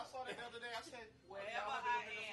saw that the other day. I said, wherever I am.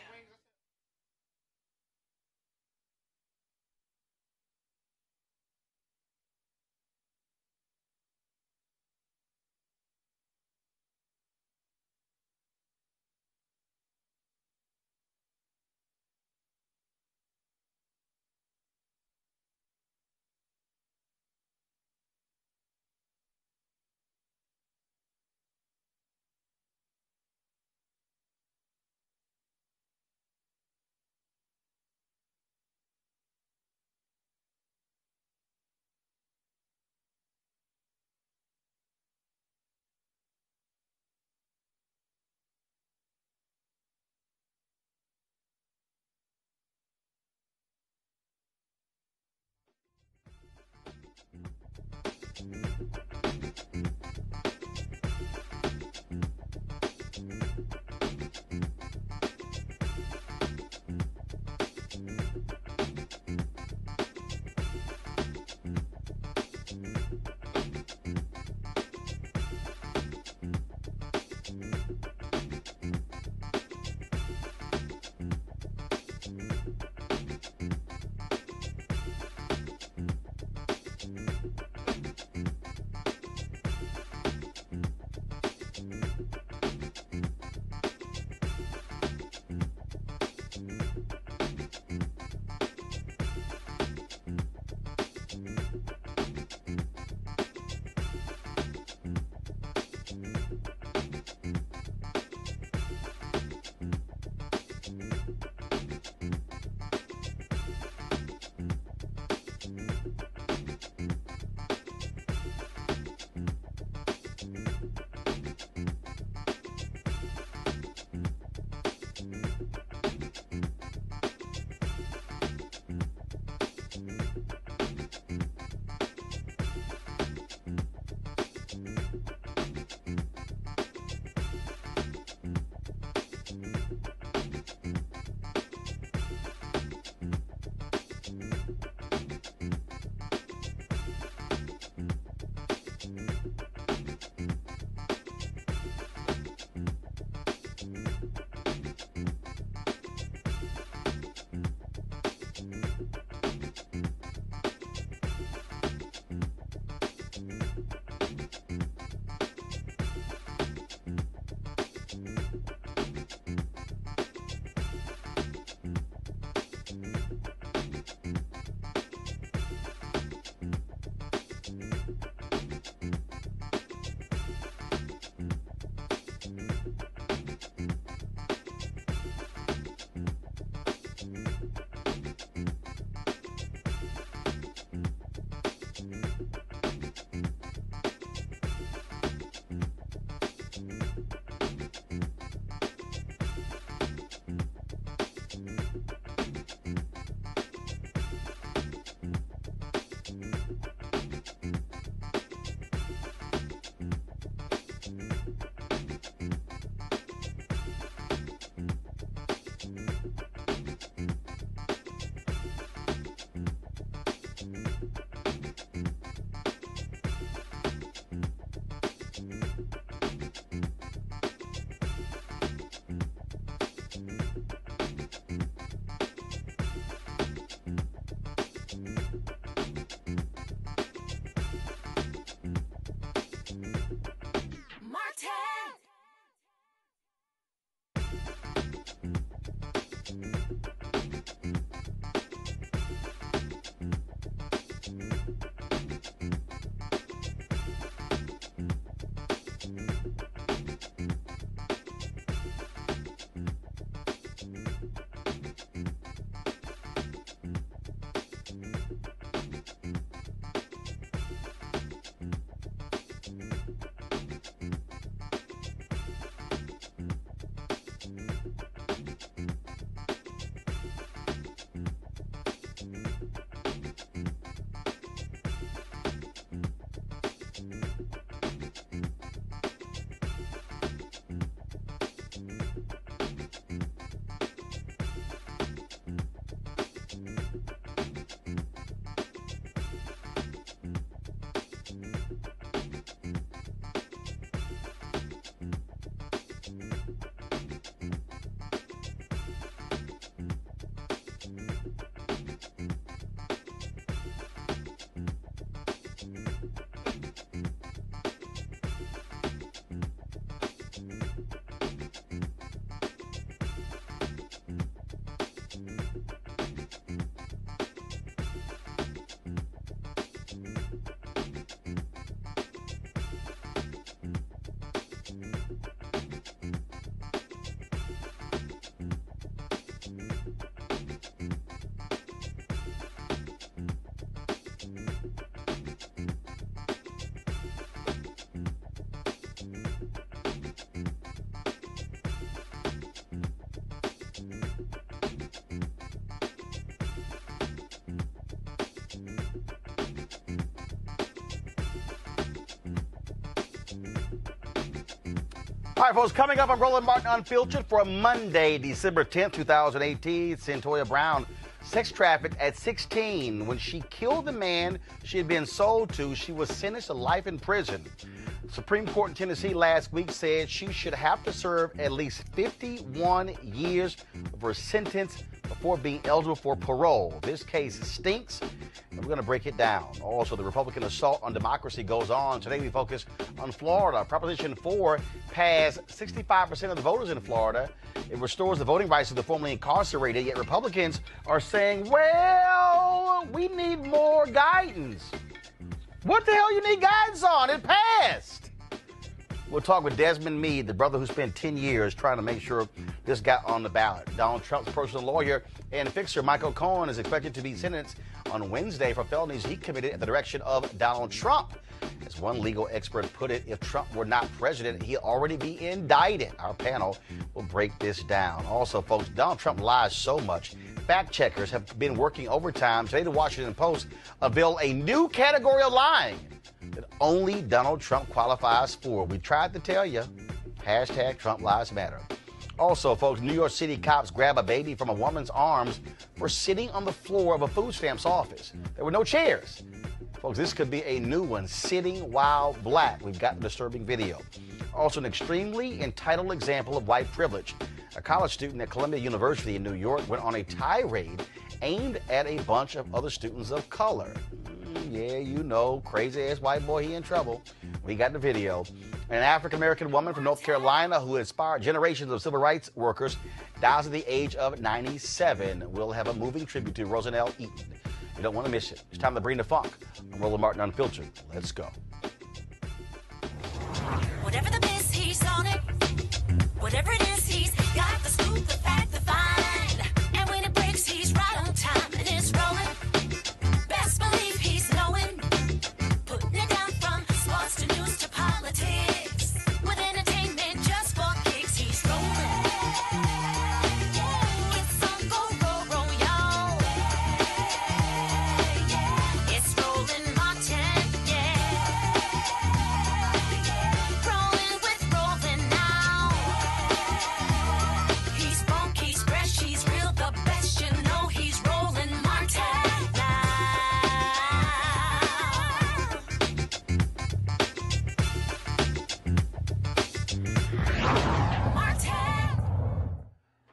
All right, folks, coming up on Roland Martin Unfiltered for Monday, December 10th, 2018, Cyntoia Brown sex trafficked at 16. When she killed the man she had been sold to, she was sentenced to life in prison. The Supreme Court in Tennessee last week said she should have to serve at least 51 years of her sentence before being eligible for parole. This case stinks, and we're going to break it down. Also, the Republican assault on democracy goes on. Today we focus on Florida. Proposition 4 passed 65% of the voters in Florida. It restores the voting rights of the formerly incarcerated, yet Republicans are saying, well, we need more guidance. What the hell you need guidance on? It passed. We'll talk with Desmond Meade, the brother who spent 10 years trying to make sure this got on the ballot. Donald Trump's personal lawyer and fixer Michael Cohen is expected to be sentenced on Wednesday for felonies he committed at the direction of Donald Trump. As one legal expert put it, if Trump were not president, he'd already be indicted. Our panel will break this down. Also, folks, Donald Trump lies so much. Fact checkers have been working overtime. Today, the Washington Post unveiled a new category of lying that only Donald Trump qualifies for. We tried to tell you. Hashtag Trump Lives Matter. Also, folks, New York City cops grab a baby from a woman's arms for sitting on the floor of a food stamps office. There were no chairs. Folks, this could be a new one, sitting while black. We've got the disturbing video. Also, an extremely entitled example of white privilege. A college student at Columbia University in New York went on a tirade aimed at a bunch of other students of color. Yeah, you know, crazy-ass white boy, he in trouble. We got the video. An African-American woman from North Carolina who inspired generations of civil rights workers dies at the age of 97. We'll have a moving tribute to Rosanell Eaton. You don't want to miss it. It's time to bring the funk. I'm Roland Martin Unfiltered. Let's go. Whatever the biz, he's on it. Whatever it is, he's got the scoop, the fact, the find. And when it breaks, he's right on time and it's rolling. Best believe he's knowing. Putting it down from sports to news to politics. With entertainment just for kicks, he's rolling. It's on go, y'all. It's Roland Martin, yeah. Rolling with Roland now. He's funky, he's fresh, he's real, the best, you know he's Roland Martin now. Martin.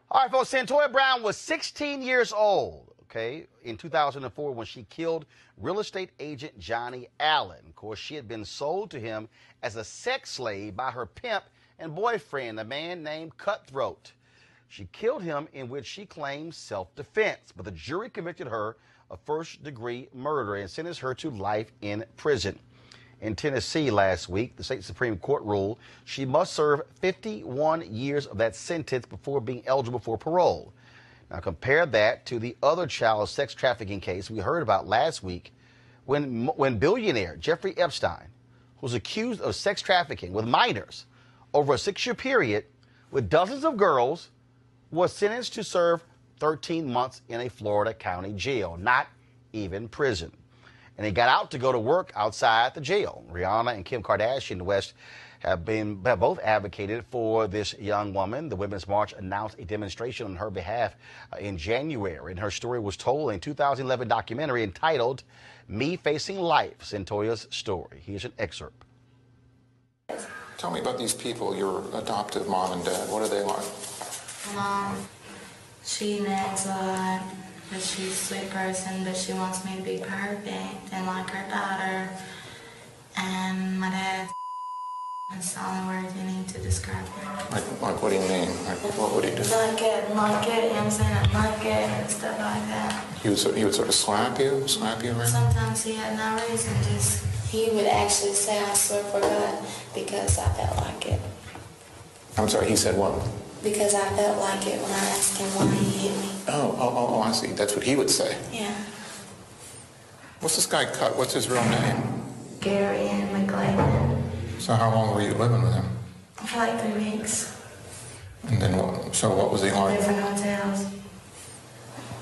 All right, folks, Cyntoia Brown was 16 years old, okay, in 2004 when she killed real estate agent Johnny Allen. Of course, she had been sold to him as a sex slave by her pimp and boyfriend, a man named Cutthroat. She killed him in which she claimed self-defense, but the jury convicted her of first-degree murder and sentenced her to life in prison. In Tennessee last week, the state Supreme Court ruled she must serve 51 years of that sentence before being eligible for parole. Now compare that to the other child sex trafficking case we heard about last week when billionaire Jeffrey Epstein, who was accused of sex trafficking with minors over a 6-year period with dozens of girls, was sentenced to serve 13 months in a Florida county jail, not even prison. And he got out to go to work outside the jail. Rihanna and Kim Kardashian West have both advocated for this young woman. The Women's March announced a demonstration on her behalf in January. And her story was told in a 2011 documentary entitled Me Facing Life, Cyntoia's Story. Here's an excerpt. Tell me about these people, your adoptive mom and dad. What are they like? Mom, she nags a lot, but she's a sweet person, but she wants me to be perfect and like her daughter. And my dad, that's the only word you need to describe him. Like what do you mean? Like, what would he do? Like it, you know what I'm saying? Like it and stuff like that. He would sort of slap you around? Sometimes he had no reason, just... He would actually say, I swear for God, because I felt like it. I'm sorry, he said what? Because I felt like it when I asked him why he hit me. Oh, I see. That's what he would say. Yeah. What's this guy Cut? What's his real name? Gary and McLean. So how long were you living with him? For like 3 weeks. And then what was he like? Different hotels.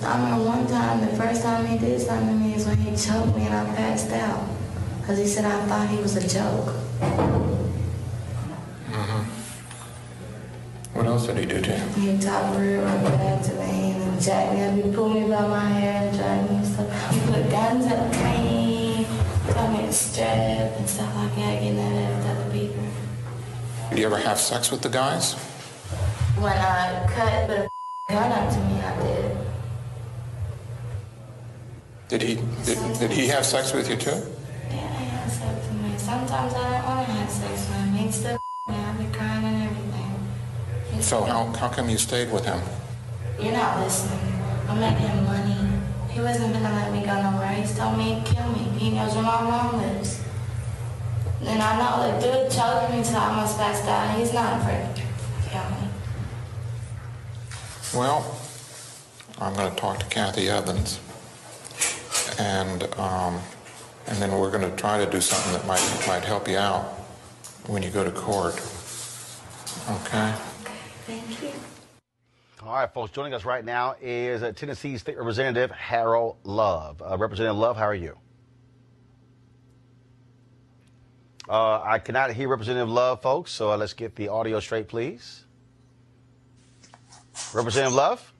I remember one time, the first time he did something to me is when he choked me and I passed out. Because he said I thought he was a joke. Mm-hmm. else did he do to you? He talked real bad to me and jacked me. He pulled me by my hair and dragged me and stuff. He put guns up me, told me to strap and stuff like that, getting that with other people. Did you ever have sex with the guys? When I put a gun up to me, I did. Did he have sex with you too? Yeah, he had sex with me. Sometimes I don't want to have sex with him. He'd still me. I'd be crying and everything. So how come you stayed with him? You're not listening. I'm making him money. He wasn't gonna let me go nowhere. He's told me he'd kill me. He knows where my mom lives. And I know the dude choked me till I almost passed out. He's not afraid to kill me. Well, I'm going to talk to Kathy Evans, and then we're going to try to do something that might help you out when you go to court. Okay? Okay, thank you. All right, folks, joining us right now is Tennessee State Representative Harold Love. Representative Love, how are you? I cannot hear Representative Love, folks, so let's get the audio straight, please. Representative Love?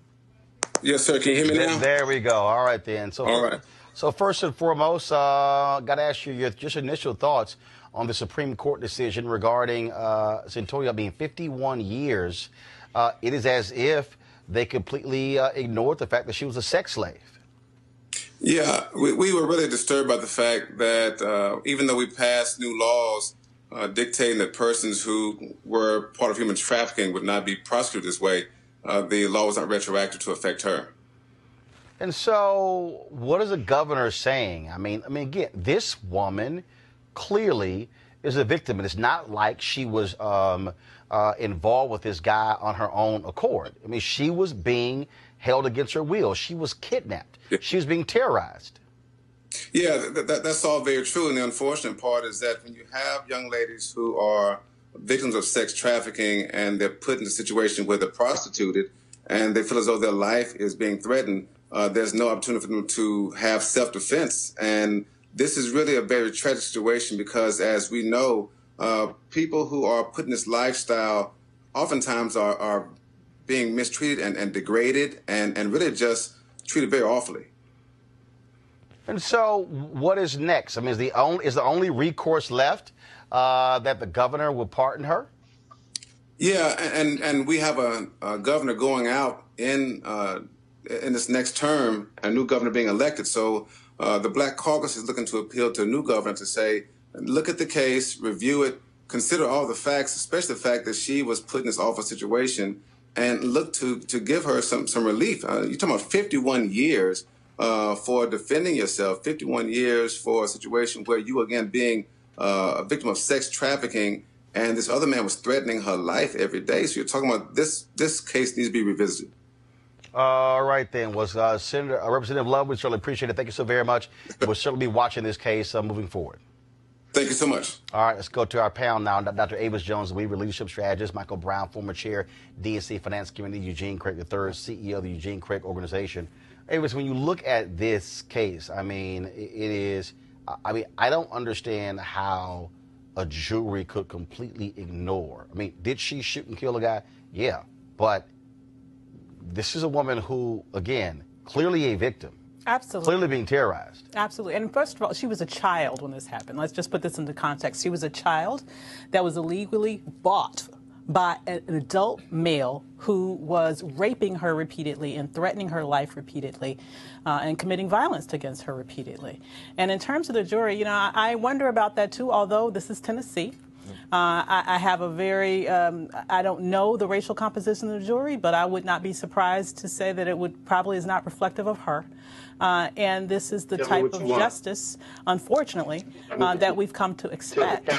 Yes, sir. Can you hear me now? There we go. All right, then. All right. So first and foremost, got to ask you your just initial thoughts on the Supreme Court decision regarding Cyntoia being 51 years. It is as if they completely ignored the fact that she was a sex slave. Yeah, we were really disturbed by the fact that even though we passed new laws dictating that persons who were part of human trafficking would not be prosecuted this way, the law was not retroactive to affect her. And so what is the governor saying? I mean, again, this woman clearly is a victim, and it's not like she was involved with this guy on her own accord. I mean, she was being held against her will. She was kidnapped. Yeah. She was being terrorized. Yeah, that's all very true. And the unfortunate part is that when you have young ladies who are victims of sex trafficking and they're put in a situation where they're prostituted and they feel as though their life is being threatened, there's no opportunity for them to have self-defense. And this is really a very tragic situation because, as we know, people who are put in this lifestyle oftentimes are being mistreated and degraded and really just treated very awfully. And so what is next? I mean, is the only recourse left that the governor will pardon her? Yeah, and we have a governor going out in this next term, a new governor being elected. So the Black Caucus is looking to appeal to a new governor to say, look at the case, review it, consider all the facts, especially the fact that she was put in this awful situation, and look to give her some relief. You're talking about 51 years for defending yourself, 51 years for a situation where you, again, being a victim of sex trafficking, and this other man was threatening her life every day. So you're talking about this case needs to be revisited. All right, then. Was Representative Love, we certainly appreciate it. Thank you so very much. We'll certainly be watching this case moving forward. Thank you so much. All right, let's go to our panel now. Dr. Avis Jones, Weaver, leadership strategist. Michael Brown, former chair, DNC Finance Committee. Eugene Craig III, CEO of the Eugene Craig Organization. Avis, when you look at this case, I mean, I don't understand how a jury could completely ignore. I mean, did she shoot and kill a guy? Yeah, but this is a woman who, again, clearly a victim. Absolutely. Clearly being terrorized. Absolutely. And first of all, she was a child when this happened. Let's just put this into context. She was a child that was illegally bought by an adult male who was raping her repeatedly and threatening her life repeatedly and committing violence against her repeatedly. And in terms of the jury, you know, I wonder about that too, although this is Tennessee. I have a very, I don't know the racial composition of the jury, but I would not be surprised to say that it would probably is not reflective of her. And this is the type of justice, unfortunately, that we've come to expect.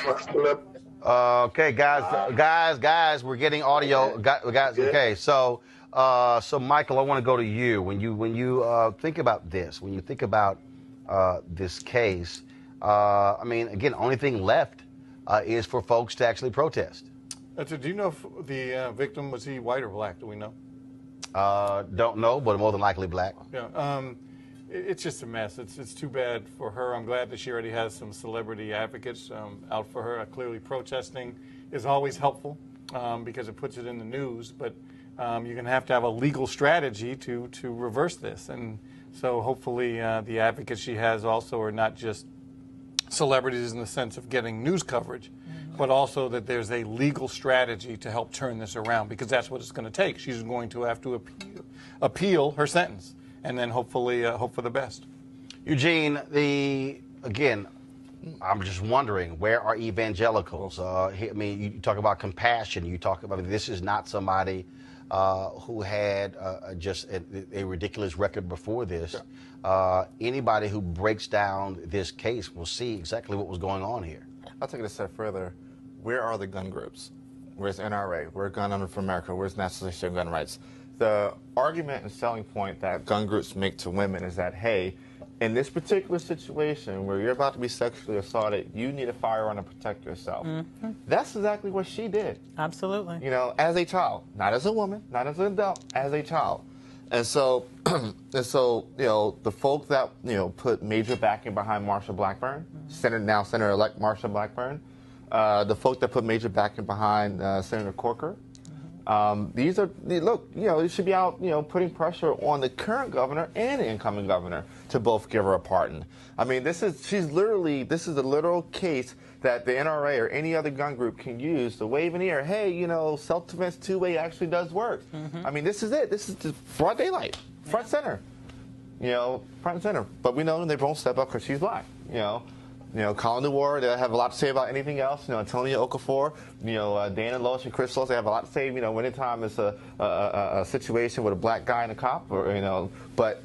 Okay, guys, we're getting audio. Guys, okay, so Michael, I want to go to you. When you think about this, when you think about this case, I mean, again, only thing left is for folks to actually protest. Do you know if the victim, was he white or black? Do we know? Don't know, but more than likely black. Yeah. It's just a mess. It's too bad for her. I'm glad that she already has some celebrity advocates out for her. Clearly protesting is always helpful. because it puts it in the news, but you're going to have a legal strategy to reverse this. And so hopefully the advocates she has also are not just celebrities in the sense of getting news coverage, but also that there's a legal strategy to help turn this around, because that's what it's going to take. She's going to have to appeal her sentence, and then hopefully hope for the best. Eugene, again, I'm just wondering, where are evangelicals? I mean, you talk about compassion. You talk about, this is not somebody who had just a ridiculous record before this. Anybody who breaks down this case will see exactly what was going on here. I'll take it a step further. Where are the gun groups? Where's NRA? Where's Gun Owners for America? Where's National Association of Gun Rights? The argument and selling point that gun groups make to women is that, hey, in this particular situation where you're about to be sexually assaulted, you need a firearm to protect yourself. That's exactly what she did. Absolutely. You know, as a child, not as a woman, not as an adult, as a child. And so, you know, the folk that, you know, put major backing behind Marsha Blackburn, Senator-elect Marsha Blackburn, the folk that put major backing behind Senator Corker, look, you know, you should be out, you know, putting pressure on the current governor and the incoming governor to both give her a pardon. I mean, this is a literal case that the NRA or any other gun group can use to wave in the air. Hey, you know, self-defense two-way actually does work. I mean, this is it. This is just broad daylight, front center. You know, front and center. But we know they won't step up because she's black. You know, Colin DeWar, they have a lot to say about anything else. You know, Antonia Okafor, you know, Dana Loesch and Chris Loesch, they have a lot to say. You know, anytime it's a situation with a black guy and a cop, or, you know, but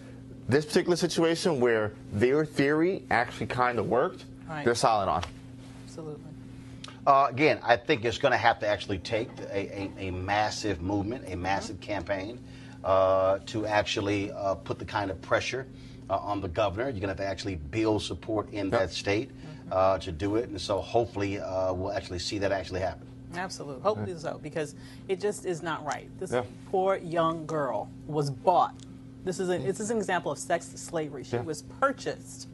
this particular situation where their theory actually kind of worked, they're silent on. Absolutely. Again, I think it's going to have to actually take a massive movement, a massive campaign to actually put the kind of pressure on the governor. You're going to have to actually build support in that state to do it. And so hopefully we'll actually see that actually happen. Absolutely. Hopefully so, because it just is not right. This poor young girl was bought. This is an example of sex slavery. She was purchased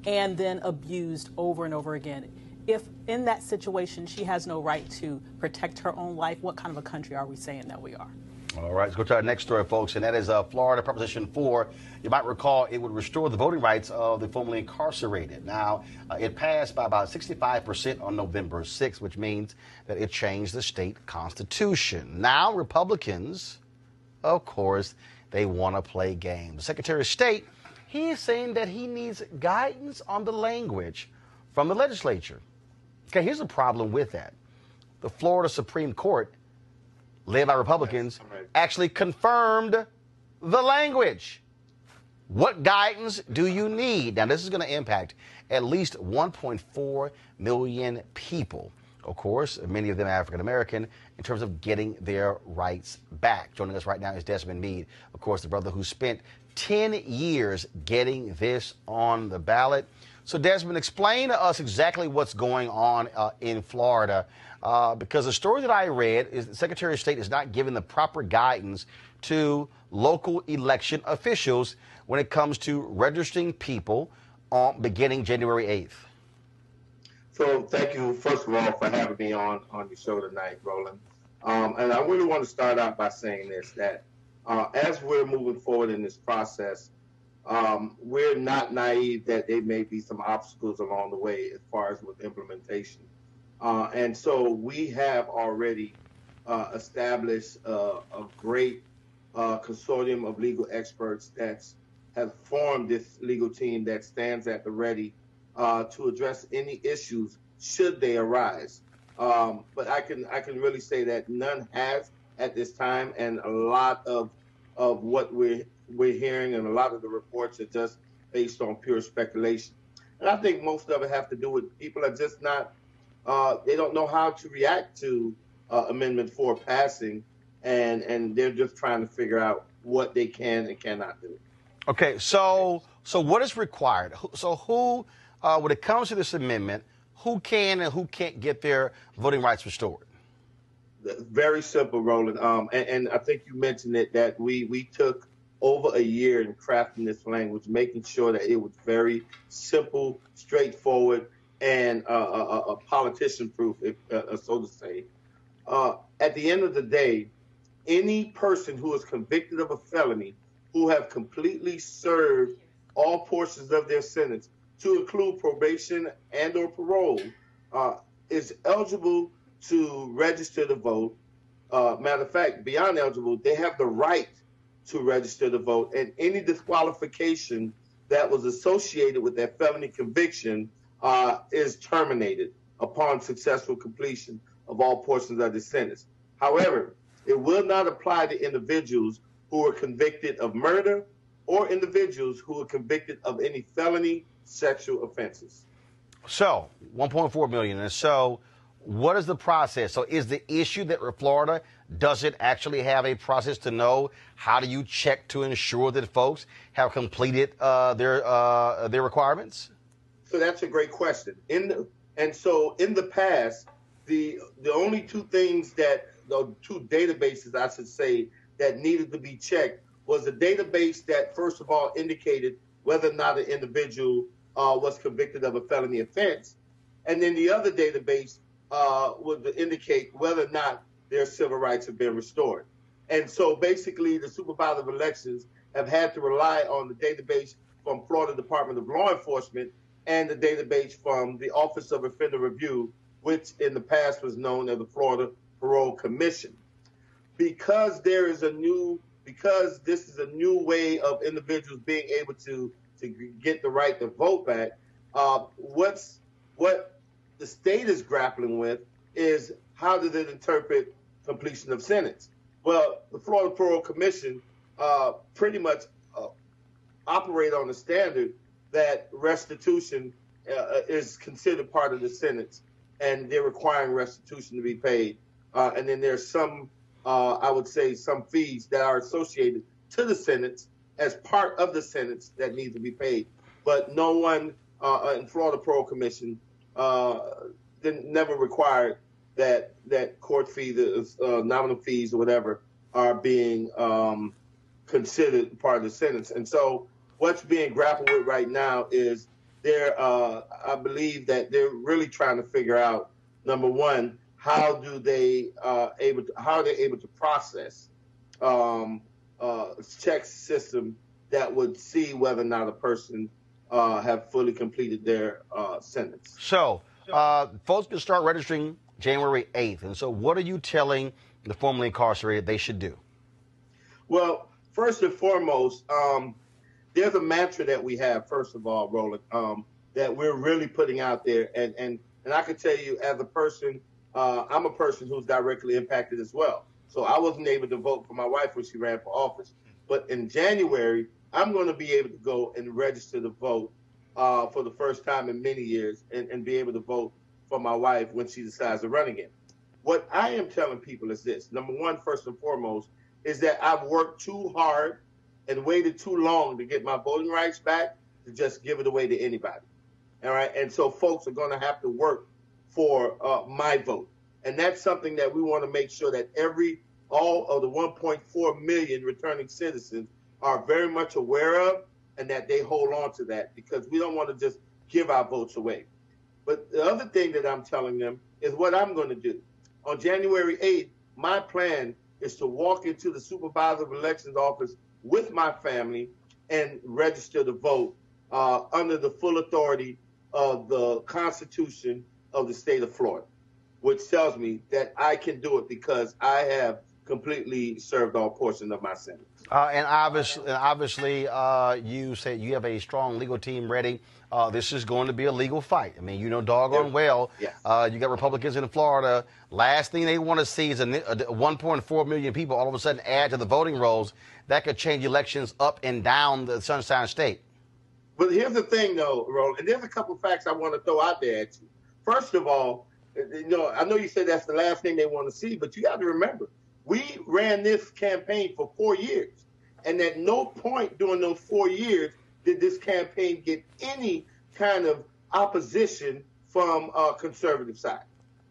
and then abused over and over again. If in that situation she has no right to protect her own life, what kind of a country are we saying that we are? All right, let's go to our next story, folks, and that is Florida Proposition 4. You might recall it would restore the voting rights of the formerly incarcerated. Now, it passed by about 65% on November 6th, which means that it changed the state constitution. Now, Republicans, of course, they want to play games. The Secretary of State, he is saying that he needs guidance on the language from the legislature. Okay, here's the problem with that. The Florida Supreme Court, led by Republicans, actually confirmed the language. What guidance do you need? Now, this is going to impact at least 1.4 million people. Of course, many of them African American, in terms of getting their rights back. Joining us right now is Desmond Meade, of course, the brother who spent 10 years getting this on the ballot. So, Desmond, explain to us exactly what's going on in Florida, because the story that I read is the Secretary of State is not giving the proper guidance to local election officials when it comes to registering people beginning January 8th. So thank you, first of all, for having me on your show tonight, Roland. And I really want to start out by saying this, that as we're moving forward in this process, we're not naive that there may be some obstacles along the way as far as with implementation. And so we have already established a great consortium of legal experts that have formed this legal team that stands at the ready to address any issues should they arise. But I can really say that none has at this time, and a lot of what we're hearing and a lot of the reports are just based on pure speculation. And I think most of it have to do with people are just not, they don't know how to react to Amendment 4 passing, and they're just trying to figure out what they can and cannot do. Okay, so what is required? So who, when it comes to this amendment, who can and who can't get their voting rights restored? Very simple, Roland. And I think you mentioned it, that we took over a year in crafting this language, making sure that it was very simple, straightforward, and politician-proof, so to say. at the end of the day, any person who is convicted of a felony who have completely served all portions of their sentence, to include probation and or parole, is eligible to register to vote. Matter of fact, beyond eligible, they have the right to register to vote, and any disqualification that was associated with that felony conviction is terminated upon successful completion of all portions of the sentence. However, it will not apply to individuals who are convicted of murder or individuals who are convicted of any felony sexual offenses. So, 1.4 million. And so, what is the process? So, is the issue that Florida doesn't actually have a process to know how do you check to ensure that folks have completed their requirements? So that's a great question. In the past, the only two databases, I should say, that needed to be checked was a database that, first of all, indicated whether or not an individual was convicted of a felony offense, and then the other database would indicate whether or not their civil rights have been restored. And so basically the supervisor of elections have had to rely on the database from Florida Department of Law Enforcement and the database from the Office of Offender Review, which in the past was known as the Florida Parole Commission. Because this is a new way of individuals being able to get the right to vote back, what the state is grappling with is how does it interpret completion of sentence? Well, the Florida Parole Commission pretty much operate on the standard that restitution is considered part of the sentence, and they're requiring restitution to be paid. And then there's some, I would say, some fees that are associated to the sentence as part of the sentence that need to be paid. But no one in Florida Parole Commission never required that court fees, nominal fees or whatever, are being considered part of the sentence. And so what's being grappled with right now is I believe that they're really trying to figure out, number one, how are they able to process check system that would see whether or not a person have fully completed their sentence. So folks can start registering January 8th. And so what are you telling the formerly incarcerated they should do? Well, first and foremost, there's a mantra that we have, first of all, Roland, that we're really putting out there. And I can tell you, as a person, I'm a person who's directly impacted as well. So I wasn't able to vote for my wife when she ran for office. But in January, I'm going to be able to go and register to vote for the first time in many years and be able to vote for my wife when she decides to run again. What I am telling people is this. Number one, first and foremost, is that I've worked too hard and waited too long to get my voting rights back to just give it away to anybody. All right. And so folks are going to have to work for my vote. And that's something that we want to make sure that all of the 1.4 million returning citizens are very much aware of, and that they hold on to that, because we don't want to just give our votes away. But the other thing that I'm telling them is what I'm going to do. On January 8th, my plan is to walk into the supervisor of elections office with my family and register to vote under the full authority of the Constitution of the state of Florida, which tells me that I can do it because I have completely served all portions of my sentence. And obviously, you said you have a strong legal team ready. This is going to be a legal fight. I mean, you know doggone well. Yes. You got Republicans in Florida. Last thing they want to see is 1.4 million people all of a sudden add to the voting rolls. That could change elections up and down the Sunshine State. But here's the thing, though, Roland, and there's a couple of facts I want to throw out there at you. First of all, I know you said that's the last thing they want to see, but you got to remember, we ran this campaign for 4 years, and at no point during those 4 years did this campaign get any kind of opposition from conservative side.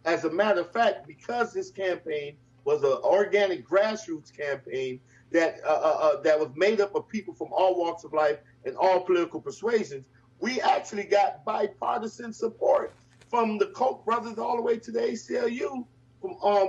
As a matter of fact, because this campaign was an organic grassroots campaign that was made up of people from all walks of life and all political persuasions, we actually got bipartisan support from the Koch brothers all the way to the ACLU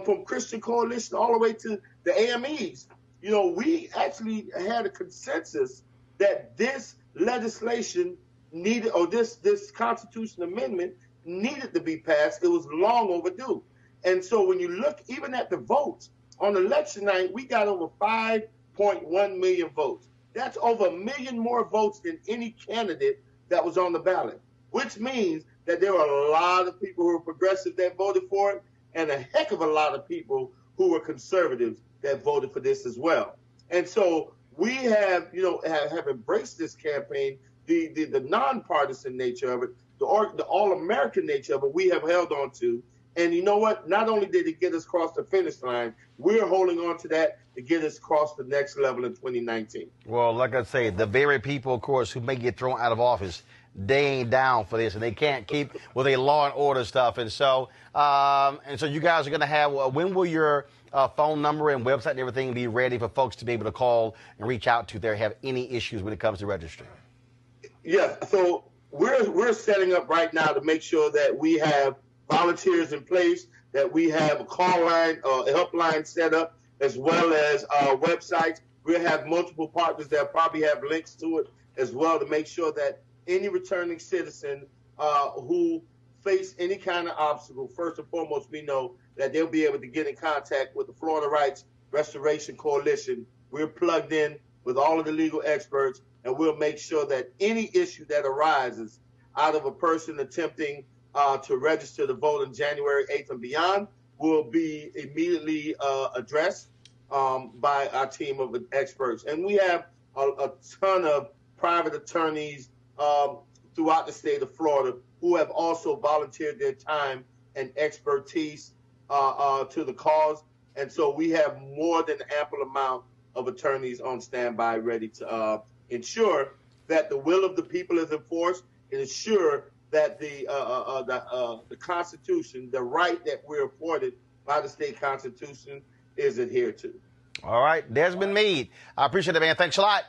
from Christian Coalition all the way to the AMEs. You know, we actually had a consensus that this legislation needed, or this Constitution amendment needed to be passed. It was long overdue. And so when you look even at the votes, on election night, we got over 5.1 million votes. That's over 1 million more votes than any candidate that was on the ballot, which means that there were a lot of people who were progressive that voted for it, and a heck of a lot of people who were conservatives that voted for this as well. And so we have, you know, have embraced this campaign, the nonpartisan nature of it, the all-American nature of it, we have held on to. And you know what? Not only did it get us across the finish line, we're holding on to that to get us across the next level in 2019. Well, like I say, the very people, of course, who may get thrown out of office, they ain't down for this, and they can't keep with a law and order stuff. And so you guys are going to have, when will your phone number and website and everything be ready for folks to be able to call and reach out to if they have any issues when it comes to registering? Yeah, so we're setting up right now to make sure that we have volunteers in place, that we have a call line, a helpline set up, as well as websites. We'll have multiple partners that probably have links to it as well to make sure that any returning citizen who face any kind of obstacle, first and foremost, we know that they'll be able to get in contact with the Florida Rights Restoration Coalition. We're plugged in with all of the legal experts, and we'll make sure that any issue that arises out of a person attempting to register to vote on January 8th and beyond will be immediately addressed by our team of experts. And we have a ton of private attorneys throughout the state of Florida who have also volunteered their time and expertise to the cause. And so we have more than ample amount of attorneys on standby ready to ensure that the will of the people is enforced and ensure that the Constitution, the right that we're afforded by the state Constitution, is adhered to. All right, Desmond Meade, I appreciate it, man. Thanks a lot.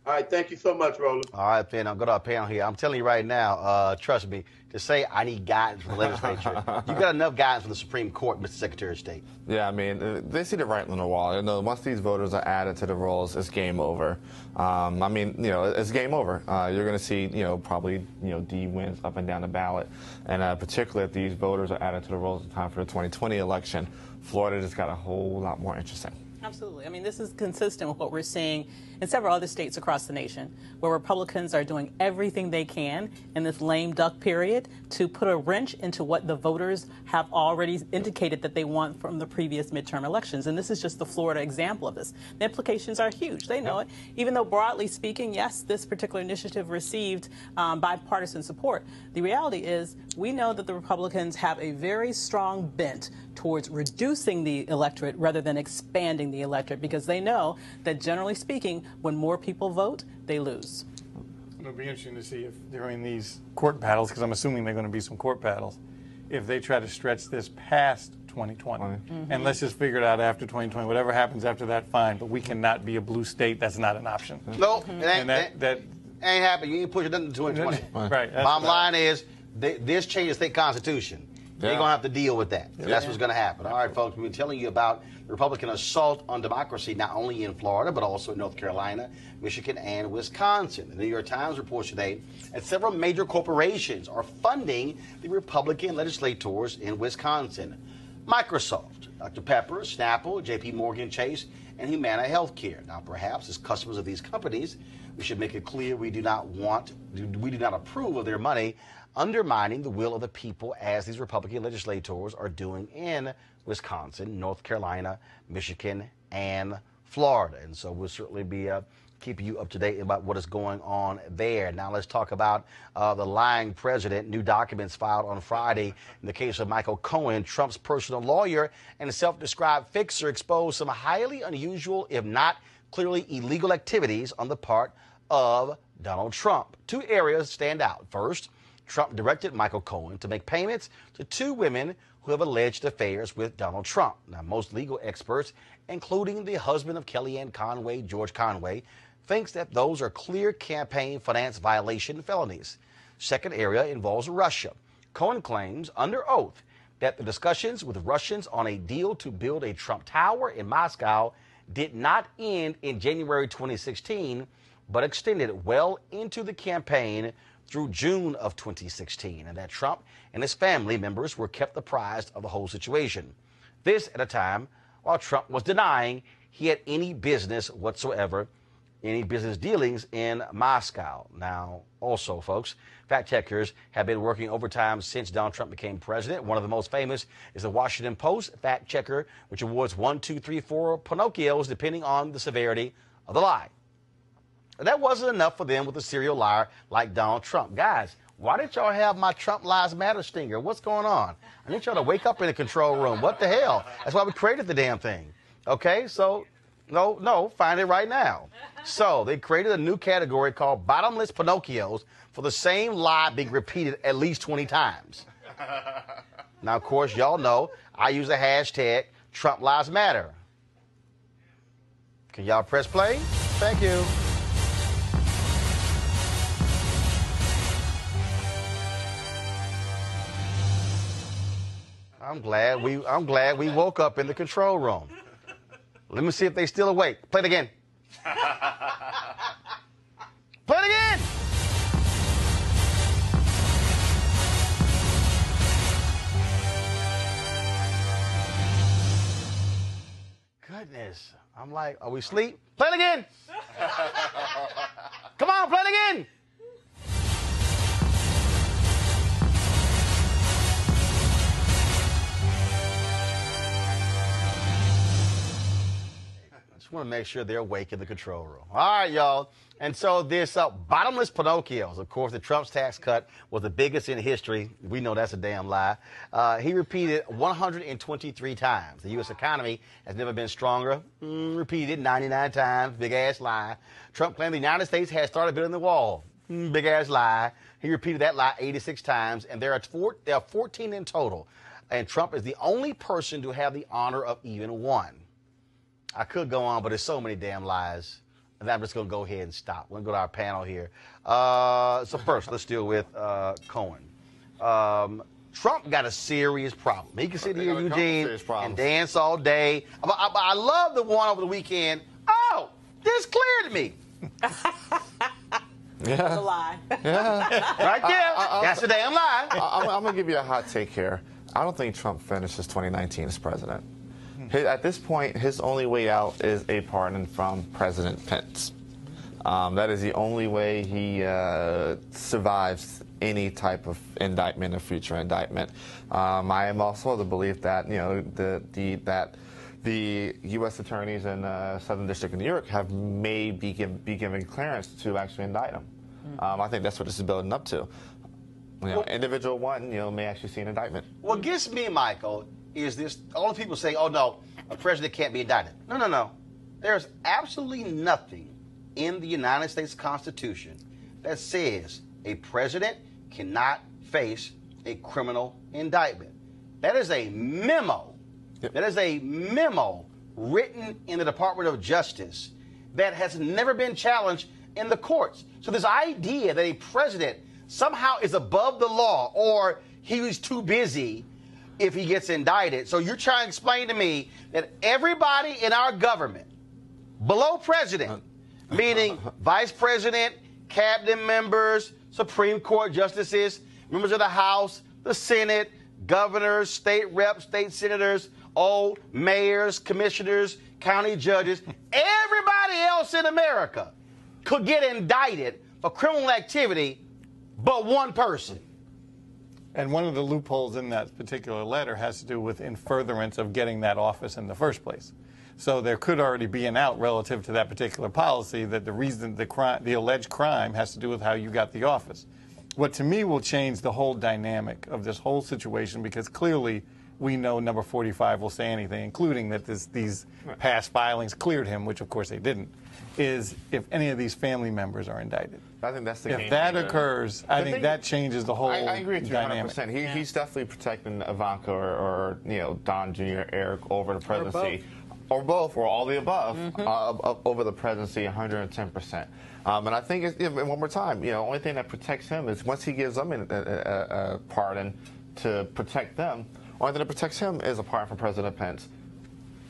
All right, thank you so much, Roland. All right, Ben, I'll go to our panel here. I'm telling you right now, trust me, to say I need guidance from the legislature, you got enough guidance from the Supreme Court, Mr. Secretary of State. Yeah, I mean, they see the writing on the wall. You know, once these voters are added to the rolls, it's game over. I mean, you know, it's game over. You're going to see, you know, probably, you know, D wins up and down the ballot. And particularly if these voters are added to the rolls in time for the 2020 election, Florida just got a whole lot more interesting. Absolutely. I mean, this is consistent with what we're seeing in several other states across the nation, where Republicans are doing everything they can in this lame duck period to put a wrench into what the voters have already indicated that they want from the previous midterm elections. And this is just the Florida example of this. The implications are huge. They know it. Even though broadly speaking, yes, this particular initiative received bipartisan support, the reality is we know that the Republicans have a very strong bent towards reducing the electorate rather than expanding the electorate, because they know that generally speaking, when more people vote, they lose. It'll be interesting to see if during these court battles, because I'm assuming they're going to be some court battles, if they try to stretch this past 2020. And let's just figure it out after 2020. Whatever happens after that, fine. But we cannot be a blue state. That's not an option. No, And that ain't happening. You ain't pushing nothing to 2020. Right. Bottom line is, this changes the state constitution. They're going to have to deal with that. That's what's going to happen. All right, folks, we've been telling you about the Republican assault on democracy, not only in Florida, but also in North Carolina, Michigan, and Wisconsin. The New York Times reports today that several major corporations are funding the Republican legislators in Wisconsin. Microsoft, Dr. Pepper, Snapple, JP Morgan Chase, and Humana Healthcare. Now, perhaps as customers of these companies, we should make it clear we do not approve of their money undermining the will of the people, as these Republican legislators are doing in Wisconsin, North Carolina, Michigan, and Florida. And so we'll certainly be keeping you up to date about what is going on there. Now let's talk about the lying president. New documents filed on Friday in the case of Michael Cohen, Trump's personal lawyer and self-described fixer, exposed some highly unusual, if not clearly illegal activities on the part of Donald Trump. Two areas stand out. First, Trump directed Michael Cohen to make payments to two women who have alleged affairs with Donald Trump. Now, most legal experts, including the husband of Kellyanne Conway, George Conway, thinks that those are clear campaign finance violation felonies. Second area involves Russia. Cohen claims under oath that the discussions with Russians on a deal to build a Trump Tower in Moscow did not end in January 2016, but extended well into the campaign through June of 2016, and that Trump and his family members were kept apprised of the whole situation. This at a time while Trump was denying he had any business whatsoever, any business dealings in Moscow. Now, also, folks, fact checkers have been working overtime since Donald Trump became president. One of the most famous is the Washington Post fact checker, which awards 1, 2, 3, 4 Pinocchios depending on the severity of the lie. And that wasn't enough for them with a serial liar like Donald Trump. Guys, why didn't y'all have my Trump Lies Matter stinger? What's going on? I need y'all to wake up in the control room. What the hell? That's why we created the damn thing. Okay, so no, find it right now. So they created a new category called bottomless Pinocchios for the same lie being repeated at least 20 times. Now, of course, y'all know I use the hashtag Trump Lies Matter. Can y'all press play? Thank you. I'm glad we woke up in the control room. Let me see if they still awake. Play it again. Play it again. Goodness. I'm like, are we asleep? Play it again. Come on, play it again. Just want to make sure they're awake in the control room. All right, y'all. And so this bottomless Pinocchios, of course, the Trump's tax cut was the biggest in history. We know that's a damn lie. He repeated 123 times. The U.S. economy has never been stronger. Repeated 99 times. Big-ass lie. Trump claimed the United States had started building the wall. Big-ass lie. He repeated that lie 86 times, and there are 14 in total. And Trump is the only person to have the honor of even one. I could go on, but there's so many damn lies. And I'm just going to go ahead and stop. We're going to go to our panel here. So first, let's deal with Cohen. Trump got a serious problem. He can sit here, Eugene, and dance all day. I love the one over the weekend. Oh, this cleared me. Yeah. That's a lie. Yeah. Right there. That's a damn lie. I'm going to give you a hot take here. I don't think Trump finishes 2019 as president. At this point, his only way out is a pardon from President Pence. That is the only way he survives any type of indictment or future indictment. I am also of the belief that the U.S. attorneys in Southern District of New York may be given clearance to actually indict him. I think that's what this is building up to. Individual one, may actually see an indictment. What gets me, Michael, is this, all the people say, oh, no, a president can't be indicted. No. There's absolutely nothing in the United States Constitution that says a president cannot face a criminal indictment. That is a memo. Yep. That is a memo written in the Department of Justice that has never been challenged in the courts. So this idea that a president somehow is above the law or he was too busy if he gets indicted. So you're trying to explain to me that everybody in our government, below president, meaning vice president, cabinet members, Supreme Court justices, members of the House, the Senate, governors, state reps, state senators, mayors, commissioners, county judges, everybody else in America could get indicted for criminal activity but one person. And one of the loopholes in that particular letter has to do with in furtherance of getting that office in the first place. So there could already be an out relative to that particular policy that the reason the alleged crime has to do with how you got the office. What to me will change the whole dynamic of this whole situation, because clearly we know number 45 will say anything, including that these past filings cleared him, which of course they didn't, is if any of these family members are indicted. I think that's the If that occurs, I think that changes the whole dynamic. I agree with you 100%. He's definitely protecting Ivanka or Don Jr., Eric over the presidency. Or both, or all the above, over the presidency 110%. And I think, one more time, the only thing that protects him is once he gives them a pardon to protect them, only thing that protects him is apart from President Pence.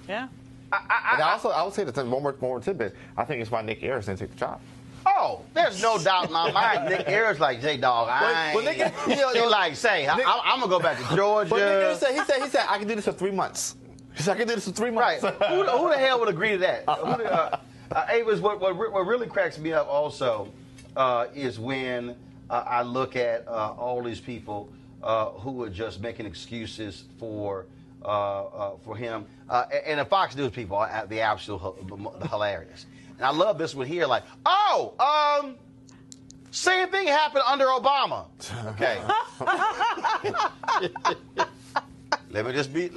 Yeah. And I would say that one more tidbit. I think it's why Nick Ayers didn't take the job. Oh, there's no doubt in my mind. Nick Ayers like, J Dog, I'm gonna go back to Georgia. But Nick Ayers he said, I can do this for 3 months. He said, I can do this for 3 months. Right. Who the hell would agree to that? Avis, what really cracks me up also is when I look at all these people who are just making excuses for him. And the Fox News people are the absolute hilarious. And I love this one here, like, same thing happened under Obama. Okay. Let me just be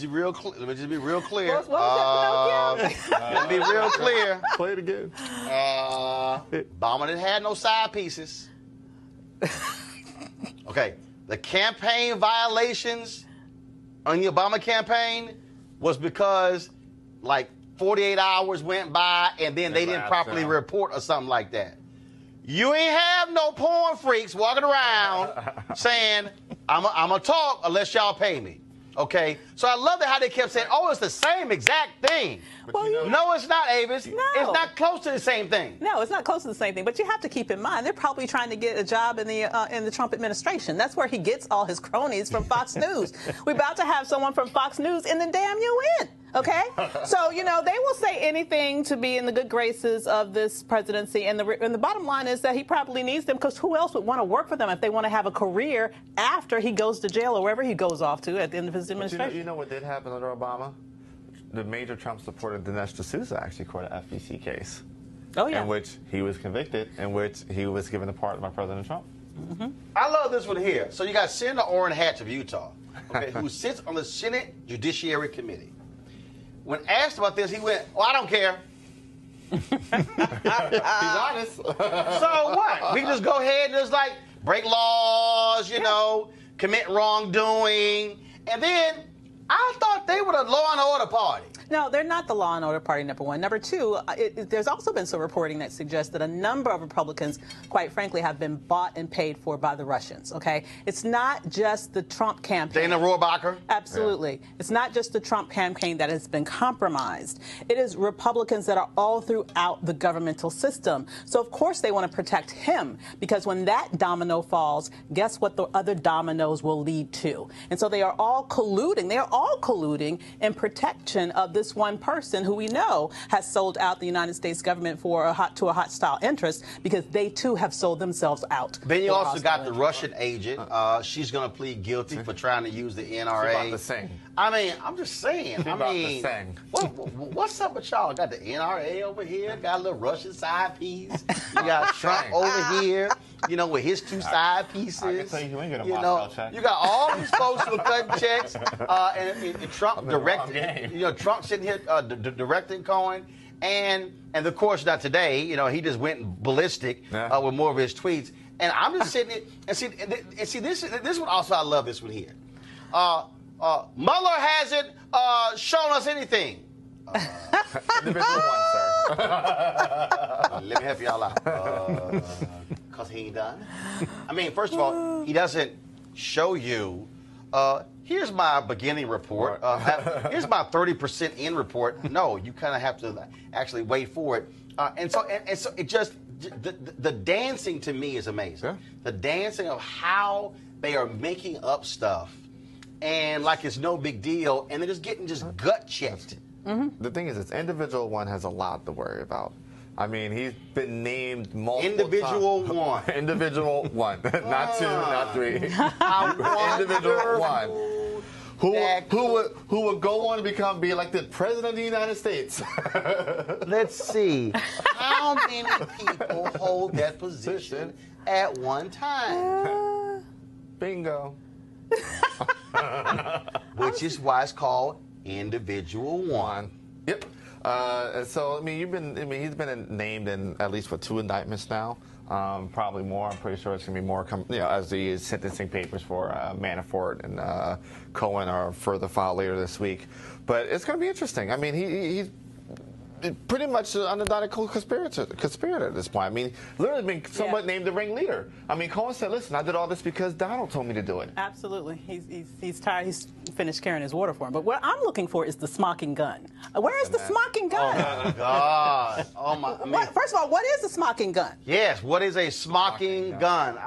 real clear. Let me just be real clear. What was that, Let me be real clear. Play it again. Obama didn't have no side pieces. Okay. The campaign violations on the Obama campaign was because, like, 48 hours went by and then they didn't properly report or something like that. You ain't have no porn freaks walking around saying, I'm going to talk unless y'all pay me. Okay? So I love how they kept saying, oh, it's the same exact thing. Well, no, it's not, Avis. No. It's not close to the same thing. No, it's not close to the same thing. But you have to keep in mind, they're probably trying to get a job in the Trump administration. That's where he gets all his cronies from Fox News. We're about to have someone from Fox News in the damn UN. Okay? So, they will say anything to be in the good graces of this presidency. And the bottom line is that he probably needs them, because who else would want to work for them if they want to have a career after he goes to jail or wherever he goes off to at the end of his administration? You know what did happen under Obama? The major Trump supporter Dinesh D'Souza actually court an FBC case. Oh, yeah. In which he was convicted, in which he was given a pardon by President Trump. Mm-hmm. I love this one here. So you got Senator Orrin Hatch of Utah, okay, who sits on the Senate Judiciary Committee. When asked about this, he went, I don't care. He's honest. So what? We can just go ahead and just, like, break laws, commit wrongdoing. And then I thought they were the law and order party. No, they're not the law and order party, number one. Number two, there's also been some reporting that suggests that a number of Republicans, quite frankly, have been bought and paid for by the Russians, okay? It's not just the Trump campaign. Dana Rohrabacher? Absolutely. Yeah. It's not just the Trump campaign that has been compromised. It is Republicans that are all throughout the governmental system. So, of course, they want to protect him, because when that domino falls, guess what the other dominoes will lead to? And so they are all colluding. They are all colluding in protection of this one person who we know has sold out the United States government to a hostile interest, because they too have sold themselves out. Then you also got the Russian agent. She's going to plead guilty for trying to use the NRA. She's about to sing. I mean, I'm just saying. She's about to sing. What's up with y'all? Got the NRA over here, got a little Russian side piece. You got Trump over here, with his two side pieces. I can tell you ain't getting a Moscow check. You got all these folks who are cutting checks, and Trump directing. Trump sitting here directing Cohen, and of course not today. He just went ballistic with more of his tweets. And I'm just sitting here and see this one also. I love this one here. Mueller hasn't shown us anything. Individual one, sir. Let me help y'all out. Because he ain't done. I mean, first of all, he doesn't show you. Here's my beginning report. Here's my 30% in report. No, you kind of have to actually wait for it. And so it just, the dancing to me is amazing. Yeah. The dancing of how they are making up stuff and like it's no big deal, and they're just getting gut checked. Mm-hmm. The thing is, this individual one has a lot to worry about. I mean, he's been named multiple Individual times. one. Individual one. Not two, not three. Individual one. Who would go on to be elected president of the United States? Let's see. How many people hold that position at one time? Bingo. Which is why it's called individual one. Yep. So he's been named in at least 2 indictments now. Probably more. I'm pretty sure it's going to be more as the sentencing papers for Manafort and Cohen are further filed later this week. But it's going to be interesting. I mean, pretty much an unidentical conspirator at this point. I mean, literally been somewhat named the ringleader. I mean, Cohen said, listen, I did all this because Donald told me to do it. Absolutely. He's tired. He's finished carrying his water for him. But what I'm looking for is the smocking gun. Where is the smocking gun? Oh, my God. Oh, my. I mean, First of all, what is the smocking gun? yes, what is a smocking gun?